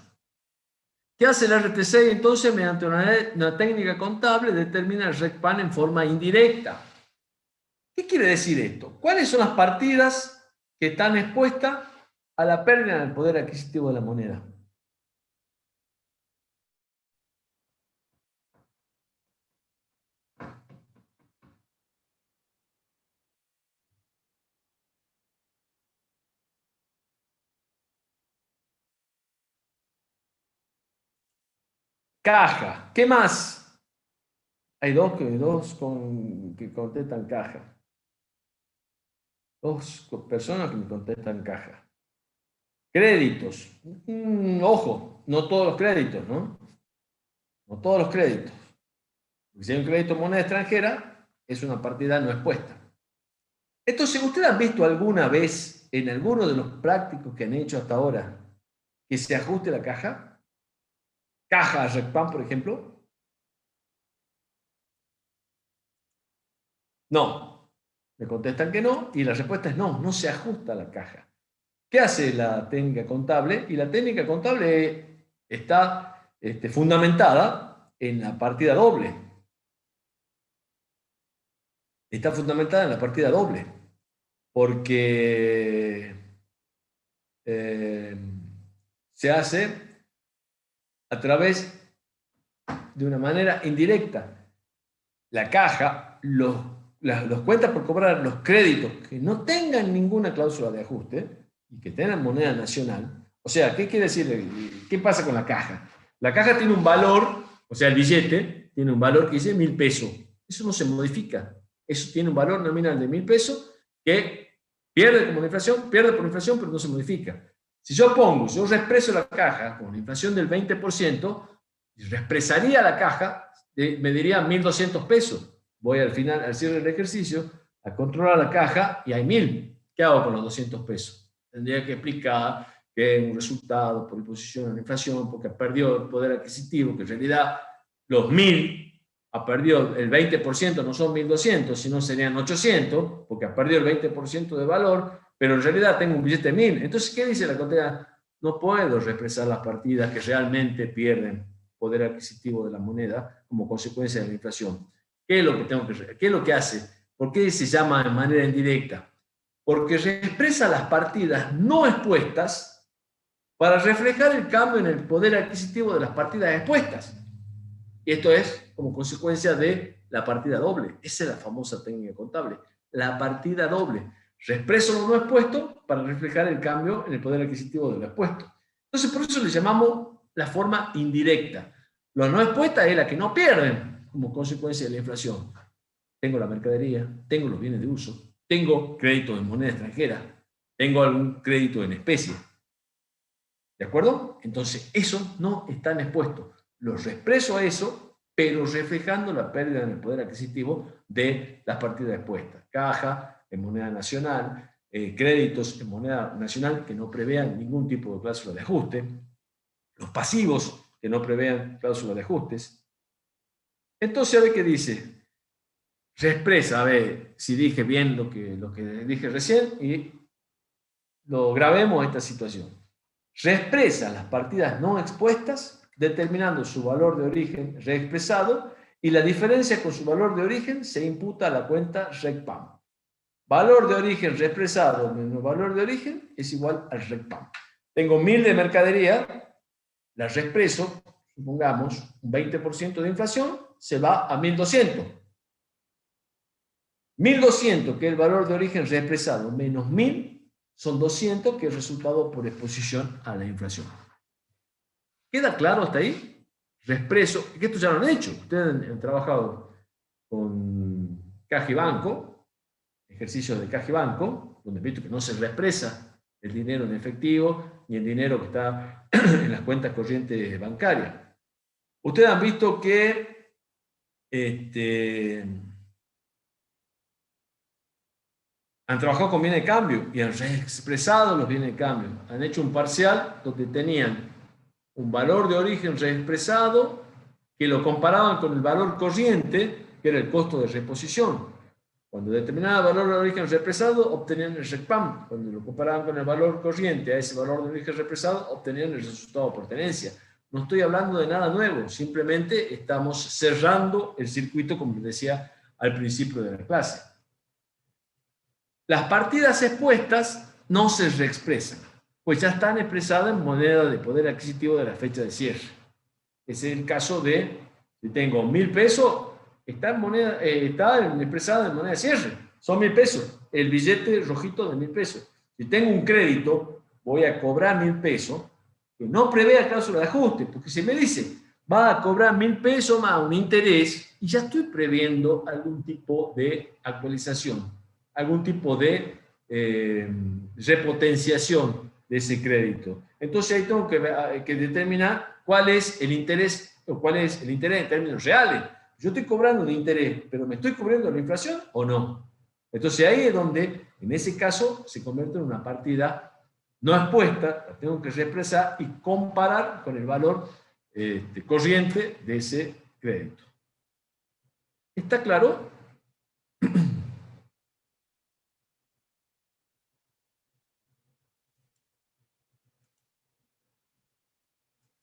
¿Qué hace el RT6? Entonces, mediante una técnica contable, determina el RECPAM en forma indirecta. ¿Qué quiere decir esto? ¿Cuáles son las partidas que están expuestas a la pérdida del poder adquisitivo de la moneda? Caja. ¿Qué más? Hay dos que contestan caja. Dos personas que me contestan caja. Créditos. Ojo, no todos los créditos, ¿no? No todos los créditos. Porque si hay un crédito en moneda extranjera, es una partida no expuesta. Entonces, ¿ustedes han visto alguna vez en alguno de los prácticos que han hecho hasta ahora que se ajuste la caja? Caja RECPAM, por ejemplo. No. Me contestan que no, y la respuesta es no, no se ajusta la caja. ¿Qué hace la técnica contable? Y la técnica contable está fundamentada en la partida doble. Está fundamentada en la partida doble. Porque se hace a través de una manera indirecta. La caja, los cuentas por cobrar, los créditos que no tengan ninguna cláusula de ajuste y que tengan moneda nacional. O sea, ¿qué quiere decir? ¿Qué pasa con la caja? La caja tiene un valor, o sea, el billete tiene un valor que dice 1.000 pesos. Eso no se modifica. Eso tiene un valor nominal de 1.000 pesos que pierde por inflación, pero no se modifica. Si yo reexpreso la caja con una inflación del 20%, reexpresaría la caja, me diría 1.200 pesos. Voy al final, al cierre del ejercicio, a controlar la caja y hay 1.000. ¿Qué hago con los 200 pesos? Tendría que explicar que es un resultado por imposición a la inflación, porque perdió el poder adquisitivo, que en realidad los 1.000 ha perdido el 20%, no son 1.200, sino serían 800, porque ha perdido el 20% de valor, pero en realidad tengo un billete de 1.000. Entonces, ¿qué dice la contabilidad? No puedo reexpresar las partidas que realmente pierden poder adquisitivo de la moneda como consecuencia de la inflación. ¿Qué es lo que tengo que hacer? ¿Qué es lo que hace? ¿Por qué se llama de manera indirecta? Porque reexpresa las partidas no expuestas para reflejar el cambio en el poder adquisitivo de las partidas expuestas. Y esto es como consecuencia de la partida doble. Esa es la famosa técnica contable. La partida doble. Reexpreso lo no expuesto para reflejar el cambio en el poder adquisitivo de lo expuesto. Entonces, por eso le llamamos la forma indirecta. Lo no expuesta es la que no pierden como consecuencia de la inflación. Tengo la mercadería, tengo los bienes de uso, tengo crédito en moneda extranjera, tengo algún crédito en especie. ¿De acuerdo? Entonces, eso no está expuesto. Lo reexpreso a eso, pero reflejando la pérdida en el poder adquisitivo de las partidas expuestas. Caja en moneda nacional, créditos en moneda nacional que no prevean ningún tipo de cláusula de ajuste, los pasivos que no prevean cláusula de ajustes. Entonces, a ver qué dice. Reexpresa, a ver si dije bien lo que dije recién y lo grabemos esta situación. Reexpresa las partidas no expuestas determinando su valor de origen reexpresado y la diferencia con su valor de origen se imputa a la cuenta RECPAM. Valor de origen reexpresado menos valor de origen es igual al RECPAM. Tengo 1.000 de mercadería, la reexpreso, supongamos, un 20% de inflación, se va a 1.200. 1.200, que es el valor de origen reexpresado, menos 1.000, son 200, que es el resultado por exposición a la inflación. ¿Queda claro hasta ahí? Reexpreso, que esto ya lo han hecho. Ustedes han trabajado con caja y banco, ejercicios de caja y banco, donde he visto que no se reexpresa el dinero en efectivo ni el dinero que está en las cuentas corrientes bancarias. Ustedes han visto que han trabajado con bienes de cambio y han reexpresado los bienes de cambio. Han hecho un parcial donde tenían un valor de origen reexpresado que lo comparaban con el valor corriente, que era el costo de reposición. Cuando determinaba el valor de origen reexpresado, obtenían el RECPAM. Cuando lo comparaban con el valor corriente a ese valor de origen reexpresado, obtenían el resultado por tenencia. No estoy hablando de nada nuevo, simplemente estamos cerrando el circuito, como les decía al principio de la clase. Las partidas expuestas no se reexpresan, pues ya están expresadas en moneda de poder adquisitivo de la fecha de cierre. Ese es el caso de, si tengo 1.000 pesos, está expresada en moneda de cierre. Son 1.000 pesos, el billete rojito de 1.000 pesos. Si tengo un crédito, voy a cobrar 1.000 pesos, que no prevea cláusula de ajuste, porque si me dice, va a cobrar 1.000 pesos más un interés, y ya estoy previendo algún tipo de actualización, algún tipo de repotenciación de ese crédito. Entonces ahí tengo que determinar cuál es el interés, o cuál es el interés en términos reales. Yo estoy cobrando un interés, pero ¿me estoy cubriendo la inflación o no? Entonces ahí es donde, en ese caso, se convierte en una partida no expuesta, la tengo que reexpresar y comparar con el valor corriente de ese crédito. ¿Está claro?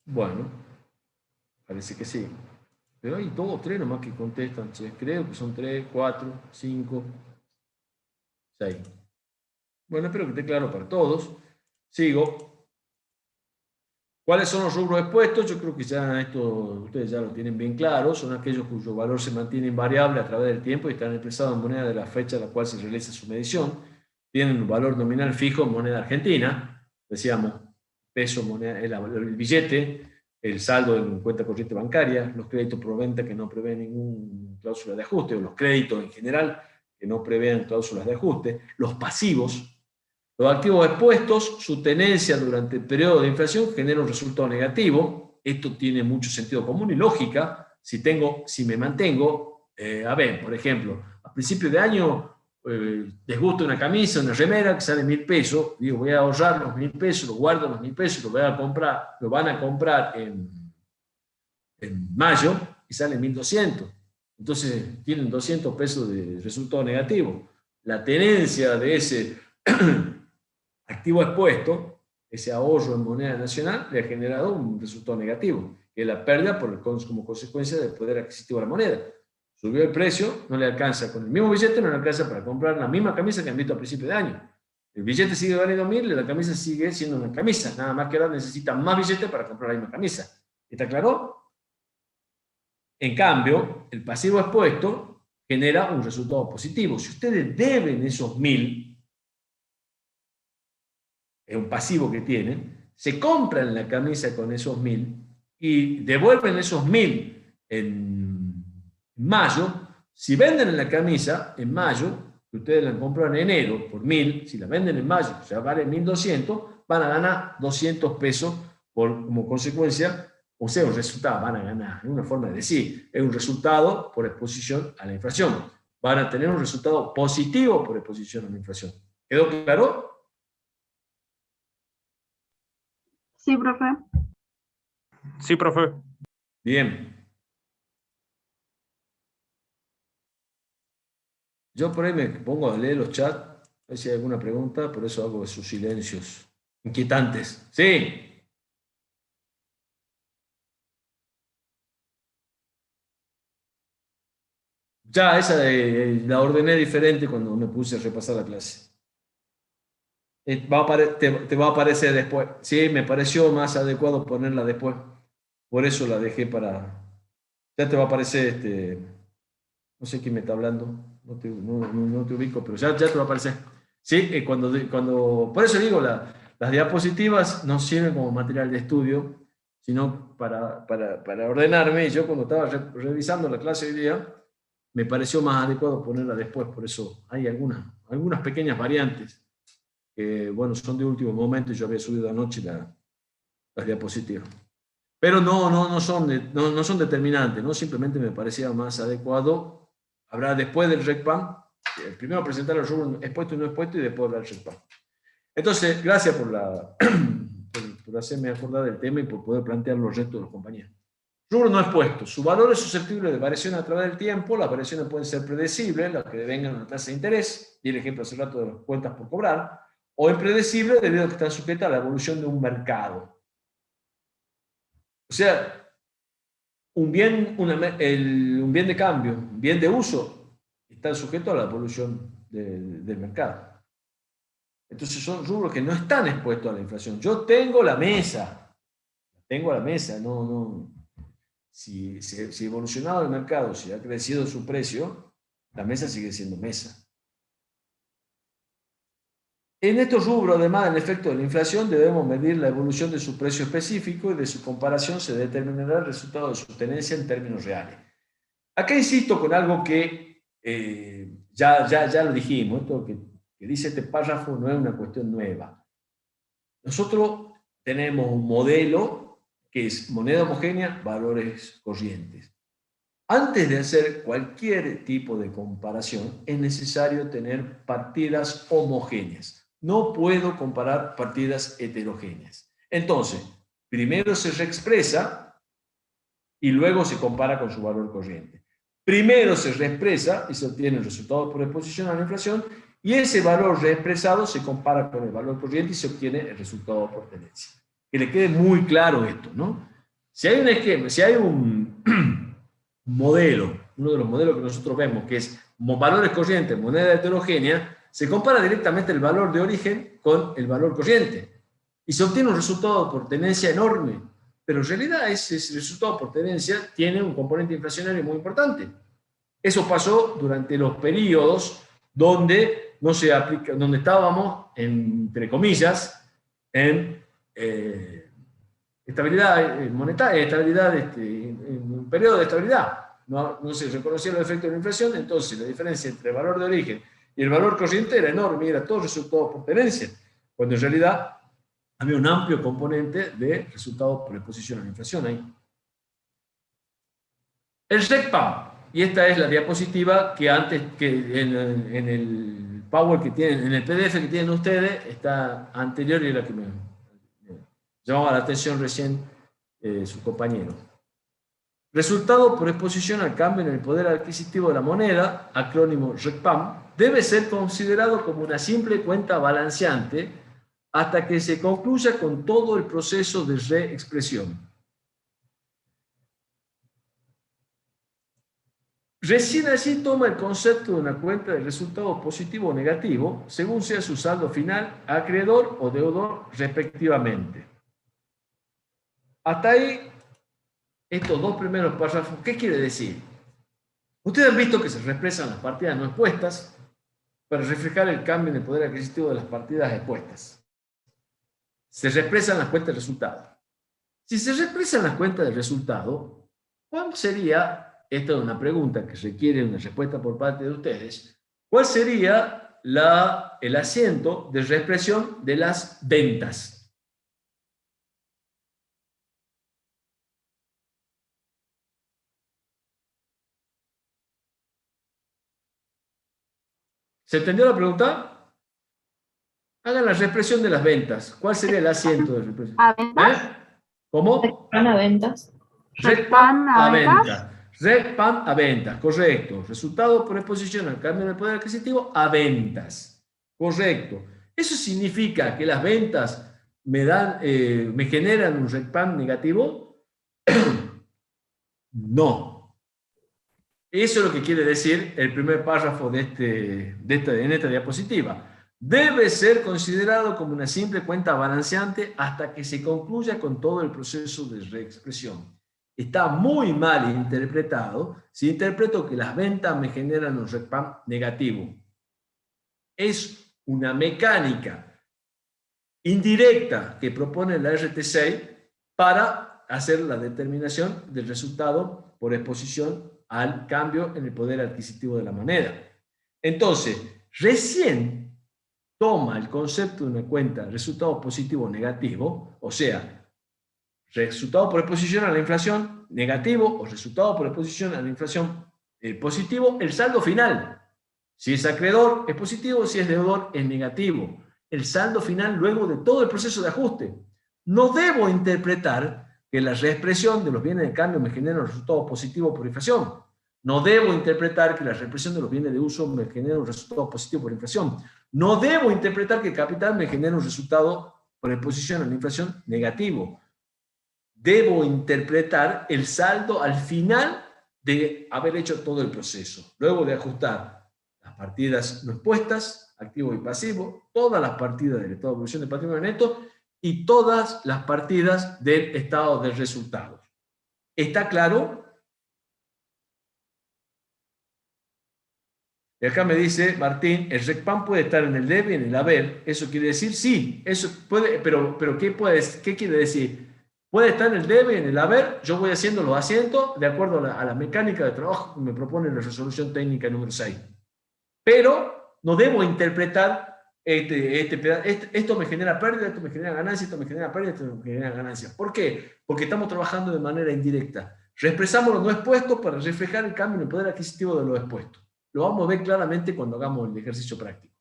Bueno, parece que sí. Pero hay 2 o 3 nomás que contestan, che. Creo que son 3, 4, 5, 6. Bueno, espero que esté claro para todos. Sigo. ¿Cuáles son los rubros expuestos? Yo creo que ya esto ustedes ya lo tienen bien claro. Son aquellos cuyo valor se mantiene invariable a través del tiempo y están expresados en moneda de la fecha a la cual se realiza su medición. Tienen un valor nominal fijo en moneda argentina. Decíamos, peso, moneda, el billete, el saldo en cuenta corriente bancaria, los créditos por venta que no prevén ninguna cláusula de ajuste, o los créditos en general que no prevén cláusulas de ajuste, los pasivos. Los activos expuestos, su tenencia durante el periodo de inflación genera un resultado negativo. Esto tiene mucho sentido común y lógica. Si me mantengo, por ejemplo, a principio de año les gusta una camisa, una remera que sale 1.000 pesos. Digo, voy a ahorrar los 1.000 pesos, los guardo los 1.000 pesos, lo van a comprar en mayo y sale 1.200. Entonces tienen 200 pesos de resultado negativo. La tenencia de ese activo expuesto, ese ahorro en moneda nacional, le ha generado un resultado negativo, que es la pérdida como consecuencia del poder adquisitivo de la moneda. Subió el precio, no le alcanza, con el mismo billete no le alcanza para comprar la misma camisa que han visto a principio de año. El billete sigue valiendo 1.000 y la camisa sigue siendo una camisa, nada más que ahora necesita más billete para comprar la misma camisa. ¿Está claro? En cambio, el pasivo expuesto genera un resultado positivo. Si ustedes deben esos 1.000, es un pasivo que tienen, se compran la camisa con esos 1.000 y devuelven esos 1.000 en mayo. Si venden la camisa en mayo, que ustedes la compran en enero por 1.000, si la venden en mayo, ya vale 1.200, van a ganar 200 pesos como consecuencia, o sea, un resultado, van a ganar, es una forma de decir, es un resultado por exposición a la inflación. Van a tener un resultado positivo por exposición a la inflación. ¿Quedó claro? Sí, profe. Sí, profe. Bien. Yo por ahí me pongo a leer los chats, a ver si hay alguna pregunta, por eso hago esos silencios inquietantes. Sí. Ya, esa la ordené diferente cuando me puse a repasar la clase. Te va a aparecer después. Sí, me pareció más adecuado ponerla después. Por eso la dejé para... Ya te va a aparecer no sé quién me está hablando, no te ubico, pero ya te va a aparecer. Sí, por eso digo, las diapositivas no sirven como material de estudio, sino para ordenarme. Y yo cuando estaba revisando la clase hoy día, me pareció más adecuado ponerla después, por eso hay algunas pequeñas variantes que, bueno, son de último momento y yo había subido anoche las diapositivas. Pero no son determinantes, ¿no? Simplemente me parecía más adecuado. Habrá después del RECPAM, primero presentar el rubro expuesto y no expuesto y después hablar del RECPAM. Entonces, gracias por hacerme acordar del tema y por poder plantear los restos de los compañeros. Rubro no expuesto. Su valor es susceptible de variación a través del tiempo. Las variaciones pueden ser predecibles, las que devengan una tasa de interés, y el ejemplo hace rato de las cuentas por cobrar, o impredecibles debido a que están sujetas a la evolución de un mercado. O sea, un bien de cambio, un bien de uso, están sujetos a la evolución del mercado. Entonces son rubros que no están expuestos a la inflación. Yo tengo la mesa, no. Si evolucionado el mercado, si ha crecido su precio, la mesa sigue siendo mesa. En estos rubros, además del efecto de la inflación, debemos medir la evolución de su precio específico y de su comparación se determinará el resultado de su tenencia en términos reales. Acá insisto con algo que ya lo dijimos, esto que dice este párrafo no es una cuestión nueva. Nosotros tenemos un modelo que es moneda homogénea, valores corrientes. Antes de hacer cualquier tipo de comparación, es necesario tener partidas homogéneas. No puedo comparar partidas heterogéneas. Entonces, primero se reexpresa y luego se compara con su valor corriente. Primero se reexpresa y se obtiene el resultado por exposición a la inflación y ese valor reexpresado se compara con el valor corriente y se obtiene el resultado por tenencia. Que le quede muy claro esto, ¿no? Si hay un esquema, si hay un modelo, uno de los modelos que nosotros vemos, que es valores corrientes, moneda heterogénea, se compara directamente el valor de origen con el valor corriente y se obtiene un resultado por tenencia enorme, pero en realidad ese resultado por tenencia tiene un componente inflacionario muy importante. Eso pasó durante los periodos donde no se aplica, donde estábamos, entre comillas, en estabilidad monetaria, en un periodo de estabilidad. No se reconocía el efecto de la inflación, entonces la diferencia entre el valor de origen y el valor corriente era enorme, era todo resultado por tenencia, cuando en realidad había un amplio componente de resultados por exposición a la inflación ahí. El RECPAM, y esta es la diapositiva que antes, que en el Power que tienen, en el PDF que tienen ustedes, está anterior y la que me llamaba la atención recién su compañero. Resultado por exposición al cambio en el poder adquisitivo de la moneda, acrónimo RECPAM, debe ser considerado como una simple cuenta balanceante hasta que se concluya con todo el proceso de reexpresión. Recién allí toma el concepto de una cuenta de resultado positivo o negativo, según sea su saldo final, acreedor o deudor respectivamente. Hasta ahí, estos dos primeros párrafos, ¿qué quiere decir? Ustedes han visto que se reexpresan las partidas no expuestas para reflejar el cambio en el poder adquisitivo de las partidas expuestas. Se reexpresan las cuentas de resultado. Si se reexpresan las cuentas de resultado, ¿cuál sería, esta es una pregunta que requiere una respuesta por parte de ustedes, cuál sería el asiento de reexpresión de las ventas? ¿Se entendió la pregunta? Hagan la reexpresión de las ventas. ¿Cuál sería el asiento de reexpresión? ¿A ventas? ¿Cómo? Van a ventas. RECPAM a venta. RECPAM a ventas, correcto. Resultado por exposición al cambio del poder adquisitivo a ventas. Correcto. ¿Eso significa que las ventas me generan un RECPAM negativo? No. Eso es lo que quiere decir el primer párrafo en esta diapositiva. Debe ser considerado como una simple cuenta balanceante hasta que se concluya con todo el proceso de reexpresión. Está muy mal interpretado si interpreto que las ventas me generan un RECPAM negativo. Es una mecánica indirecta que propone la RT6 para hacer la determinación del resultado por exposición al cambio en el poder adquisitivo de la moneda. Entonces, recién toma el concepto de una cuenta resultado positivo o negativo, o sea, resultado por exposición a la inflación negativo o resultado por exposición a la inflación positivo, el saldo final. Si es acreedor es positivo, si es deudor es negativo. El saldo final luego de todo el proceso de ajuste. No debo interpretar que la reexpresión de los bienes de cambio me genera un resultado positivo por inflación. No debo interpretar que la reexpresión de los bienes de uso me genera un resultado positivo por inflación. No debo interpretar que el capital me genera un resultado por exposición a la inflación negativo. Debo interpretar el saldo al final de haber hecho todo el proceso, luego de ajustar partidas no expuestas, activo y pasivo, todas las partidas del estado de evolución de patrimonio neto y todas las partidas del estado de resultados. ¿Está claro? Y acá me dice Martín, el RECPAM puede estar en el debe y en el haber. ¿Eso quiere decir? Sí, eso puede, pero ¿qué quiere decir? Puede estar en el debe y en el haber. Yo voy haciendo los asientos de acuerdo a la mecánica de trabajo que me propone la resolución técnica número 6. Pero no debo interpretar esto me genera pérdida, esto me genera ganancia, esto me genera pérdida, esto me genera ganancia. ¿Por qué? Porque estamos trabajando de manera indirecta. Reexpresamos los no expuestos para reflejar el cambio en el poder adquisitivo de los expuestos. Lo vamos a ver claramente cuando hagamos el ejercicio práctico.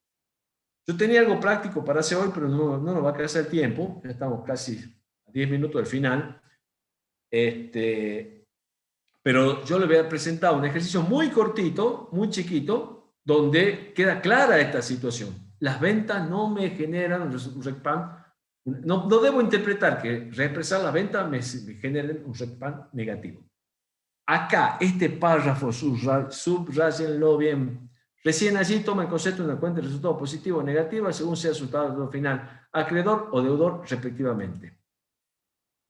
Yo tenía algo práctico para hacer hoy, pero no nos va a alcanzar el tiempo. Ya estamos casi a 10 minutos del final. Pero yo le voy a presentar un ejercicio muy cortito, muy chiquito, donde queda clara esta situación. Las ventas no me generan un RECPAM. No debo interpretar que reexpresar las ventas me generen un RECPAM negativo. Acá, este párrafo, subrayenlo bien. Recién allí toma en concepto una cuenta de resultado positivo o negativo según sea el resultado final, acreedor o deudor respectivamente.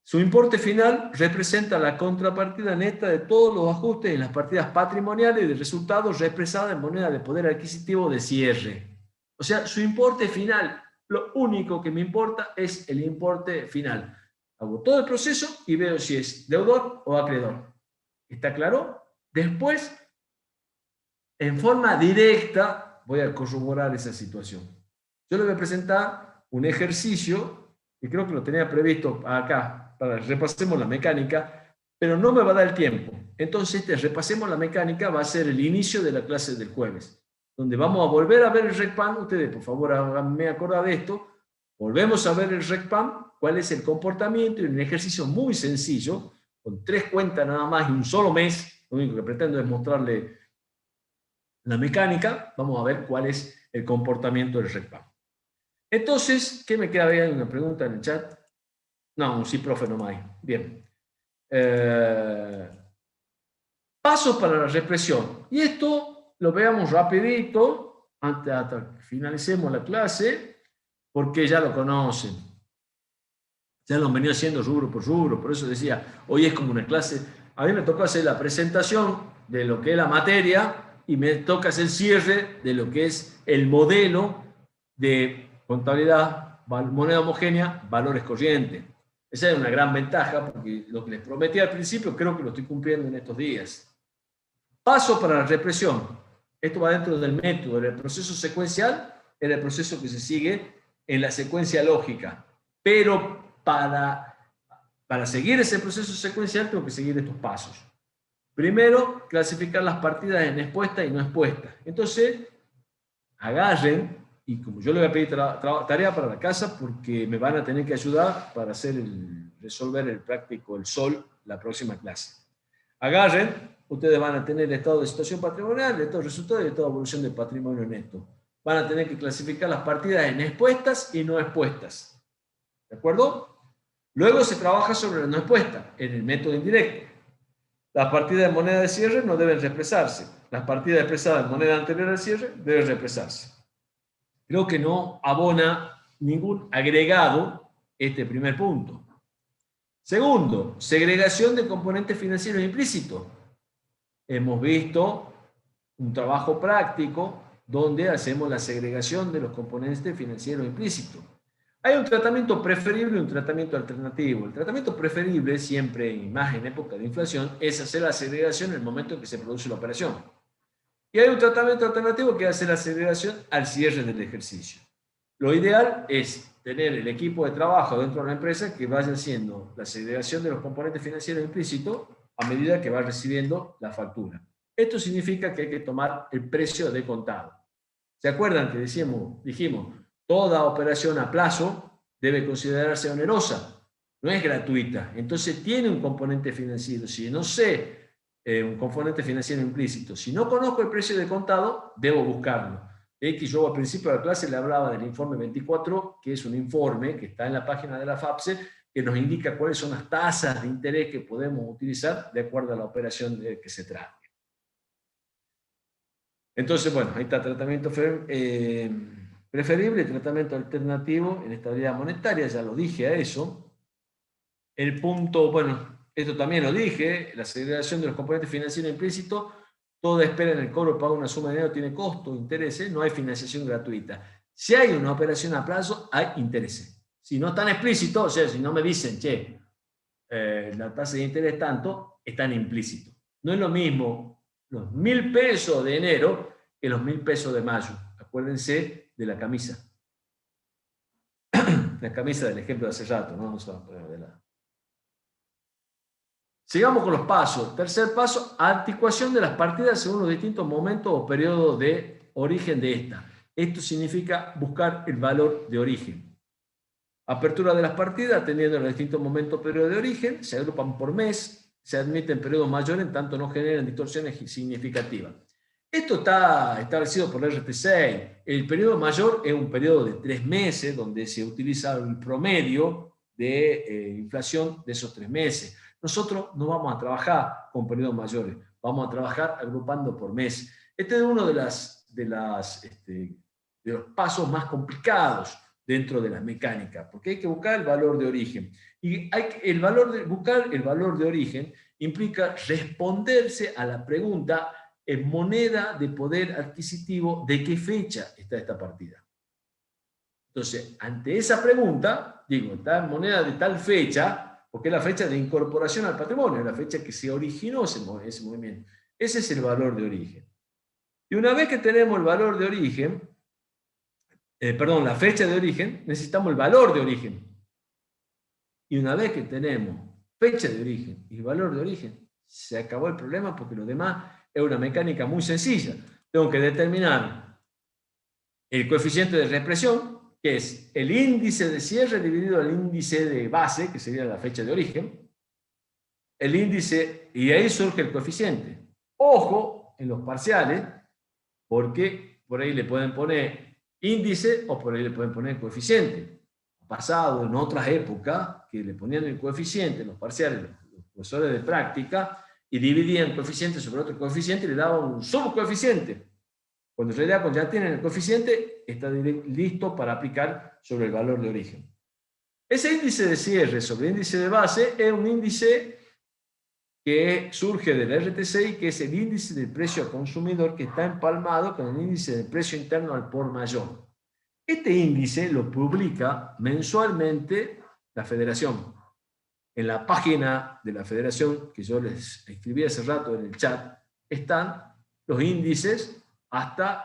Su importe final representa la contrapartida neta de todos los ajustes en las partidas patrimoniales de resultados reexpresadas en moneda de poder adquisitivo de cierre. O sea, su importe final, lo único que me importa es el importe final. Hago todo el proceso y veo si es deudor o acreedor. ¿Está claro? Después, en forma directa, voy a corroborar esa situación. Yo le voy a presentar un ejercicio, y creo que lo tenía previsto acá, para repasemos la mecánica, pero no me va a dar el tiempo. Entonces, repasemos la mecánica va a ser el inicio de la clase del jueves, donde vamos a volver a ver el RECPAM. Ustedes, por favor, háganme acordar de esto. Volvemos a ver el RECPAM, cuál es el comportamiento, y un ejercicio muy sencillo, con 3 cuentas nada más y un solo mes. Lo único que pretendo es mostrarle la mecánica. Vamos a ver cuál es el comportamiento del RECPAM. Entonces, ¿qué me queda? ¿Hay una pregunta en el chat? No, sí, profe, no hay. Bien. Pasos para la represión. Y esto lo veamos rapidito, hasta que finalicemos la clase, porque ya lo conocen. Ya lo han venido haciendo rubro por rubro, por eso decía, hoy es como una clase. A mí me tocó hacer la presentación de lo que es la materia y me toca hacer el cierre de lo que es el modelo de contabilidad, moneda homogénea, valores corrientes. Esa es una gran ventaja, porque lo que les prometí al principio creo que lo estoy cumpliendo en estos días. Paso para la represión. Esto va dentro del método. El proceso secuencial es el proceso que se sigue en la secuencia lógica. Pero para seguir ese proceso secuencial tengo que seguir estos pasos. Primero, clasificar las partidas en expuestas y no expuestas. Entonces, agarren, y como yo le voy a pedir tarea para la casa, porque me van a tener que ayudar para resolver el práctico, el SOL, la próxima clase. Agarren, ustedes van a tener el estado de situación patrimonial, el estado de resultados y el estado de evolución del patrimonio neto. Van a tener que clasificar las partidas en expuestas y no expuestas. ¿De acuerdo? Luego se trabaja sobre la no expuesta, en el método indirecto. Las partidas de moneda de cierre no deben reexpresarse. Las partidas expresadas en moneda anterior al cierre deben reexpresarse. Creo que no abona ningún agregado este primer punto. Segundo, segregación de componentes financieros implícitos. Hemos visto un trabajo práctico donde hacemos la segregación de los componentes financieros implícitos. Hay un tratamiento preferible y un tratamiento alternativo. El tratamiento preferible, siempre y más en época de inflación, es hacer la segregación en el momento en que se produce la operación. Y hay un tratamiento alternativo que hace la segregación al cierre del ejercicio. Lo ideal es tener el equipo de trabajo dentro de la empresa que vaya haciendo la segregación de los componentes financieros implícitos a medida que va recibiendo la factura. Esto significa que hay que tomar el precio de contado. ¿Se acuerdan que dijimos, toda operación a plazo debe considerarse onerosa? No es gratuita. Entonces tiene un componente financiero. Si no sé un componente financiero implícito, si no conozco el precio de contado, debo buscarlo. Yo al principio de la clase le hablaba del informe 24, que es un informe que está en la página de la FAPSE, que nos indica cuáles son las tasas de interés que podemos utilizar de acuerdo a la operación de que se trate. Entonces, bueno, ahí está tratamiento preferible, tratamiento alternativo en estabilidad monetaria, ya lo dije a eso. El punto, bueno, esto también lo dije, la segregación de los componentes financieros implícitos, toda espera en el cobro paga una suma de dinero tiene costo, intereses, no hay financiación gratuita. Si hay una operación a plazo, hay intereses. Si no están explícitos, o sea, si no me dicen, che, la tasa de interés tanto, están implícitos. No es lo mismo los 1.000 pesos de enero que los 1.000 pesos de mayo. Acuérdense de la camisa. La camisa del ejemplo de hace rato, ¿no? Sigamos con los pasos. Tercer paso, articulación de las partidas según los distintos momentos o periodos de origen de esta. Esto significa buscar el valor de origen. Apertura de las partidas atendiendo los distintos momentos o periodos de origen, se agrupan por mes, se admiten periodos mayores en tanto no generan distorsiones significativas. Esto está establecido por el RT6. El periodo mayor es un periodo de 3 meses donde se utiliza el promedio de inflación de esos 3 meses. Nosotros no vamos a trabajar con periodos mayores, vamos a trabajar agrupando por mes. Este es uno de los pasos más complicados dentro de la mecánica, porque hay que buscar el valor de origen. Y buscar el valor de origen implica responderse a la pregunta en moneda de poder adquisitivo, ¿de qué fecha está esta partida? Entonces, ante esa pregunta, digo, está en moneda de tal fecha, porque es la fecha de incorporación al patrimonio, es la fecha que se originó ese movimiento. Ese es el valor de origen. Y una vez que tenemos el valor de origen, la fecha de origen, necesitamos el valor de origen. Y una vez que tenemos fecha de origen y valor de origen, se acabó el problema porque lo demás es una mecánica muy sencilla. Tengo que determinar el coeficiente de reexpresión, que es el índice de cierre dividido el índice de base, que sería la fecha de origen, el índice, y ahí surge el coeficiente. Ojo en los parciales, porque por ahí le pueden poner índice o por ahí le pueden poner coeficiente. Ha pasado en otras épocas que le ponían el coeficiente en los parciales, los profesores de práctica, y dividían coeficiente sobre otro coeficiente y le daban un solo coeficiente. Cuando en realidad, cuando ya tienen el coeficiente, está listo para aplicar sobre el valor de origen. Ese índice de cierre sobre el índice de base es un índice que surge del RT6, que es el índice del precio al consumidor que está empalmado con el índice del precio interno al por mayor. Este índice lo publica mensualmente la Federación. En la página de la Federación, que yo les escribí hace rato en el chat, están los índices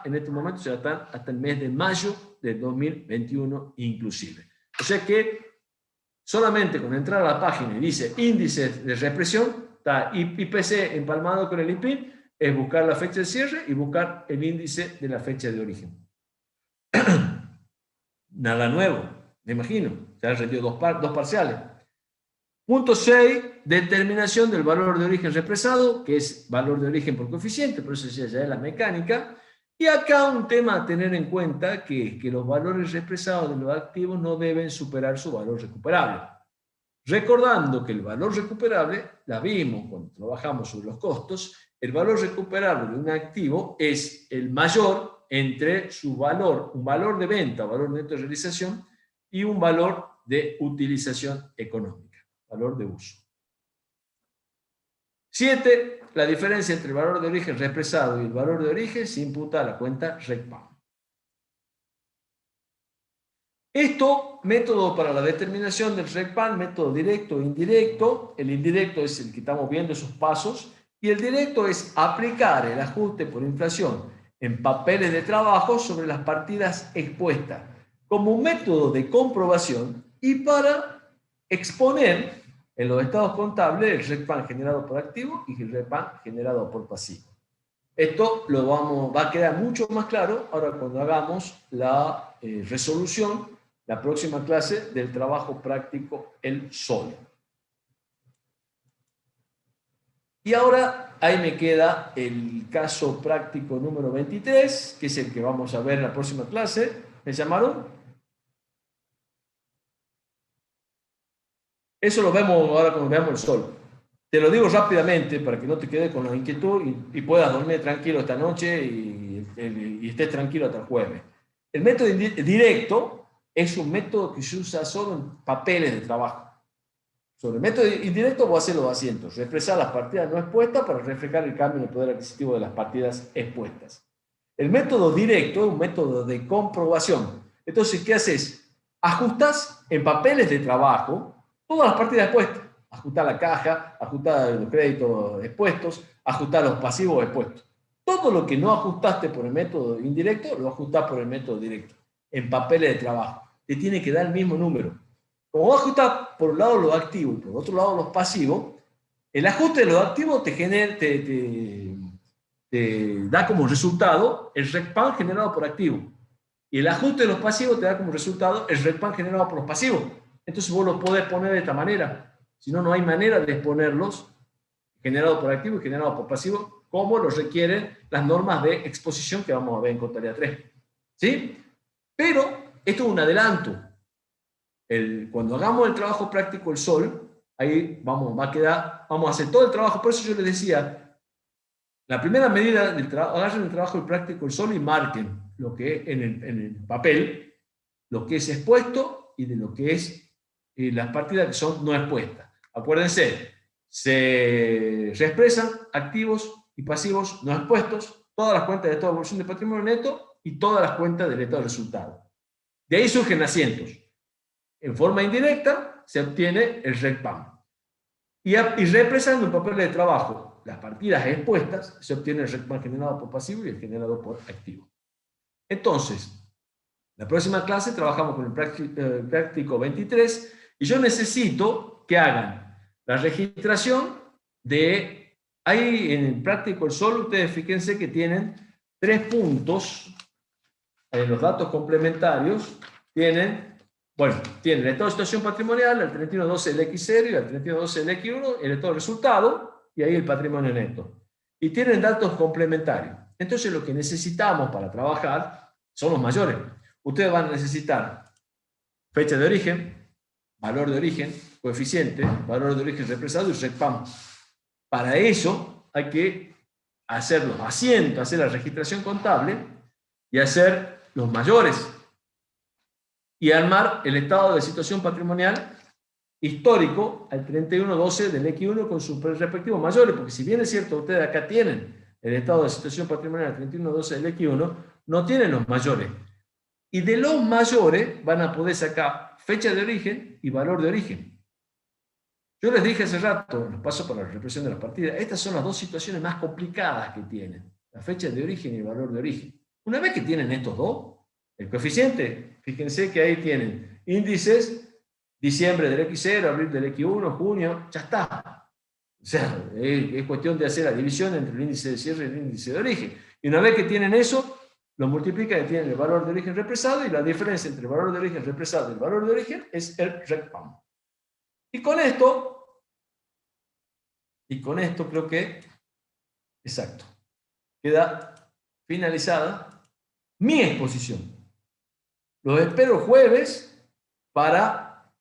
en este momento ya están hasta el mes de mayo de 2021 inclusive. O sea que solamente con entrar a la página y dice índices de represión, está IPC empalmado con el IPIN, es buscar la fecha de cierre y buscar el índice de la fecha de origen. Nada nuevo, me imagino. Ya rendió dos parciales. Punto 6, determinación del valor de origen represado, que es valor de origen por coeficiente, por eso ya es la mecánica. Y acá un tema a tener en cuenta, que es que los valores represados de los activos no deben superar su valor recuperable. Recordando que el valor recuperable, la vimos cuando trabajamos sobre los costos, el valor recuperable de un activo es el mayor entre su valor, un valor de venta, valor neto de realización, y un valor de utilización económica, valor de uso. 7. La diferencia entre el valor de origen represado y el valor de origen se imputa a la cuenta RECPAM. Esto, método para la determinación del RECPAM, método directo e indirecto. El indirecto es el que estamos viendo esos pasos, y el directo es aplicar el ajuste por inflación en papeles de trabajo sobre las partidas expuestas, como un método de comprobación y para exponer en los estados contables el RECPAM generado por activo y el RECPAM generado por pasivo. Esto va a quedar mucho más claro ahora cuando hagamos la resolución, la próxima clase del trabajo práctico, el sol. Y ahora ahí me queda el caso práctico número 23, que es el que vamos a ver en la próxima clase. ¿Me llamaron? Eso lo vemos ahora cuando veamos el sol. Te lo digo rápidamente para que no te quedes con la inquietud y puedas dormir tranquilo esta noche y y estés tranquilo hasta el jueves. El método directo es un método que se usa solo en papeles de trabajo. Sobre el método indirecto vos haces los asientos, represar las partidas no expuestas para reflejar el cambio en el poder adquisitivo de las partidas expuestas. El método directo es un método de comprobación. Entonces, ¿qué haces? Ajustas en papeles de trabajo todas las partidas expuestas. Ajustar la caja, ajustar los créditos expuestos, ajustar los pasivos expuestos. Todo lo que no ajustaste por el método indirecto, lo ajustás por el método directo. En papeles de trabajo. Te tiene que dar el mismo número. Como vos ajustás por un lado los activos y por otro lado los pasivos, el ajuste de los activos te da como resultado el RECPAM generado por activo. Y el ajuste de los pasivos te da como resultado el RECPAM generado por los pasivos. Entonces vos los podés poner de esta manera. Si no, no hay manera de exponerlos, generado por activo y generado por pasivo, como lo requieren las normas de exposición que vamos a ver en contabilidad 3. ¿Sí? Pero esto es un adelanto. Cuando hagamos el trabajo práctico el sol, ahí vamos a hacer todo el trabajo. Por eso yo les decía, la primera medida del trabajo, agarren el trabajo práctico el sol y marquen lo que en el papel, lo que es expuesto y de lo que es las partidas que son no expuestas. Acuérdense, se reexpresan activos y pasivos no expuestos, todas las cuentas de estado de evolución de patrimonio neto y todas las cuentas del estado de resultado. De ahí surgen asientos. En forma indirecta se obtiene el RECPAM. Y represando en papel de trabajo las partidas expuestas, se obtiene el RECPAM generado por pasivo y el generado por activo. Entonces, la próxima clase trabajamos con el práctico 23 y yo necesito que hagan la registración de, ahí en el práctico el sol, ustedes fíjense que tienen 3 puntos en los datos complementarios, tienen el estado de situación patrimonial, el 3112 el X0 y el 3112 el X1, el estado de resultado, y ahí el patrimonio neto. Y tienen datos complementarios. Entonces lo que necesitamos para trabajar son los mayores. Ustedes van a necesitar fecha de origen, valor de origen, coeficiente, valor de origen represado y RECPAM. Para eso hay que hacer los asientos, hacer la registración contable y hacer los mayores. Y armar el estado de situación patrimonial histórico al 3112 del X1 con sus respectivos mayores, porque si bien es cierto, ustedes acá tienen el estado de situación patrimonial al 3112 del X1, no tienen los mayores. Y de los mayores van a poder sacar fecha de origen y valor de origen. Yo les dije hace rato, los pasos para la represión de las partidas, estas son las dos situaciones más complicadas que tienen, la fecha de origen y el valor de origen. Una vez que tienen estos dos, el coeficiente, fíjense que ahí tienen índices, diciembre del X0, abril del X1, junio, ya está. O sea, es cuestión de hacer la división entre el índice de cierre y el índice de origen. Y una vez que tienen eso, lo multiplican y tienen el valor de origen represado, y la diferencia entre el valor de origen represado y el valor de origen es el RECPAM. Y con esto creo que, exacto, queda finalizada mi exposición. Los espero jueves para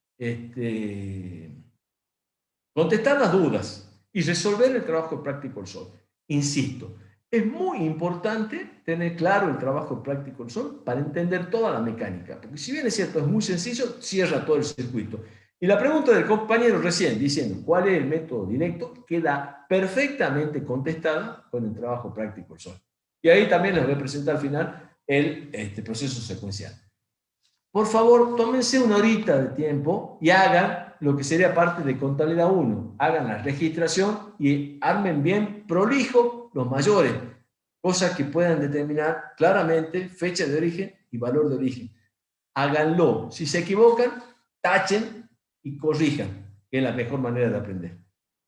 contestar las dudas y resolver el trabajo práctico del sol. Insisto, es muy importante tener claro el trabajo práctico del sol para entender toda la mecánica, porque si bien es cierto, es muy sencillo, cierra todo el circuito. Y la pregunta del compañero recién diciendo cuál es el método directo queda perfectamente contestada con el trabajo práctico del sol. Y ahí también les voy a presentar al final el proceso secuencial. Por favor, tómense una horita de tiempo y hagan lo que sería parte de contabilidad 1. Hagan la registración y armen bien prolijo los mayores, cosas que puedan determinar claramente fecha de origen y valor de origen. Háganlo. Si se equivocan, tachen y corrijan, que es la mejor manera de aprender.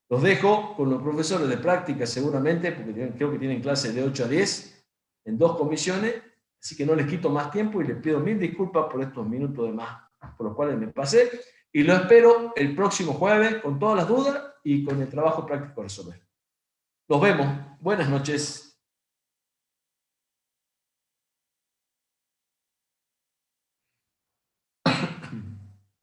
Los dejo con los profesores de práctica seguramente, porque creo que tienen clases de 8 a 10 en 2 comisiones. Así que no les quito más tiempo y les pido 1000 disculpas por estos minutos de más, por los cuales me pasé. Y lo espero el próximo jueves con todas las dudas y con el trabajo práctico a resolver. Nos vemos. Buenas noches.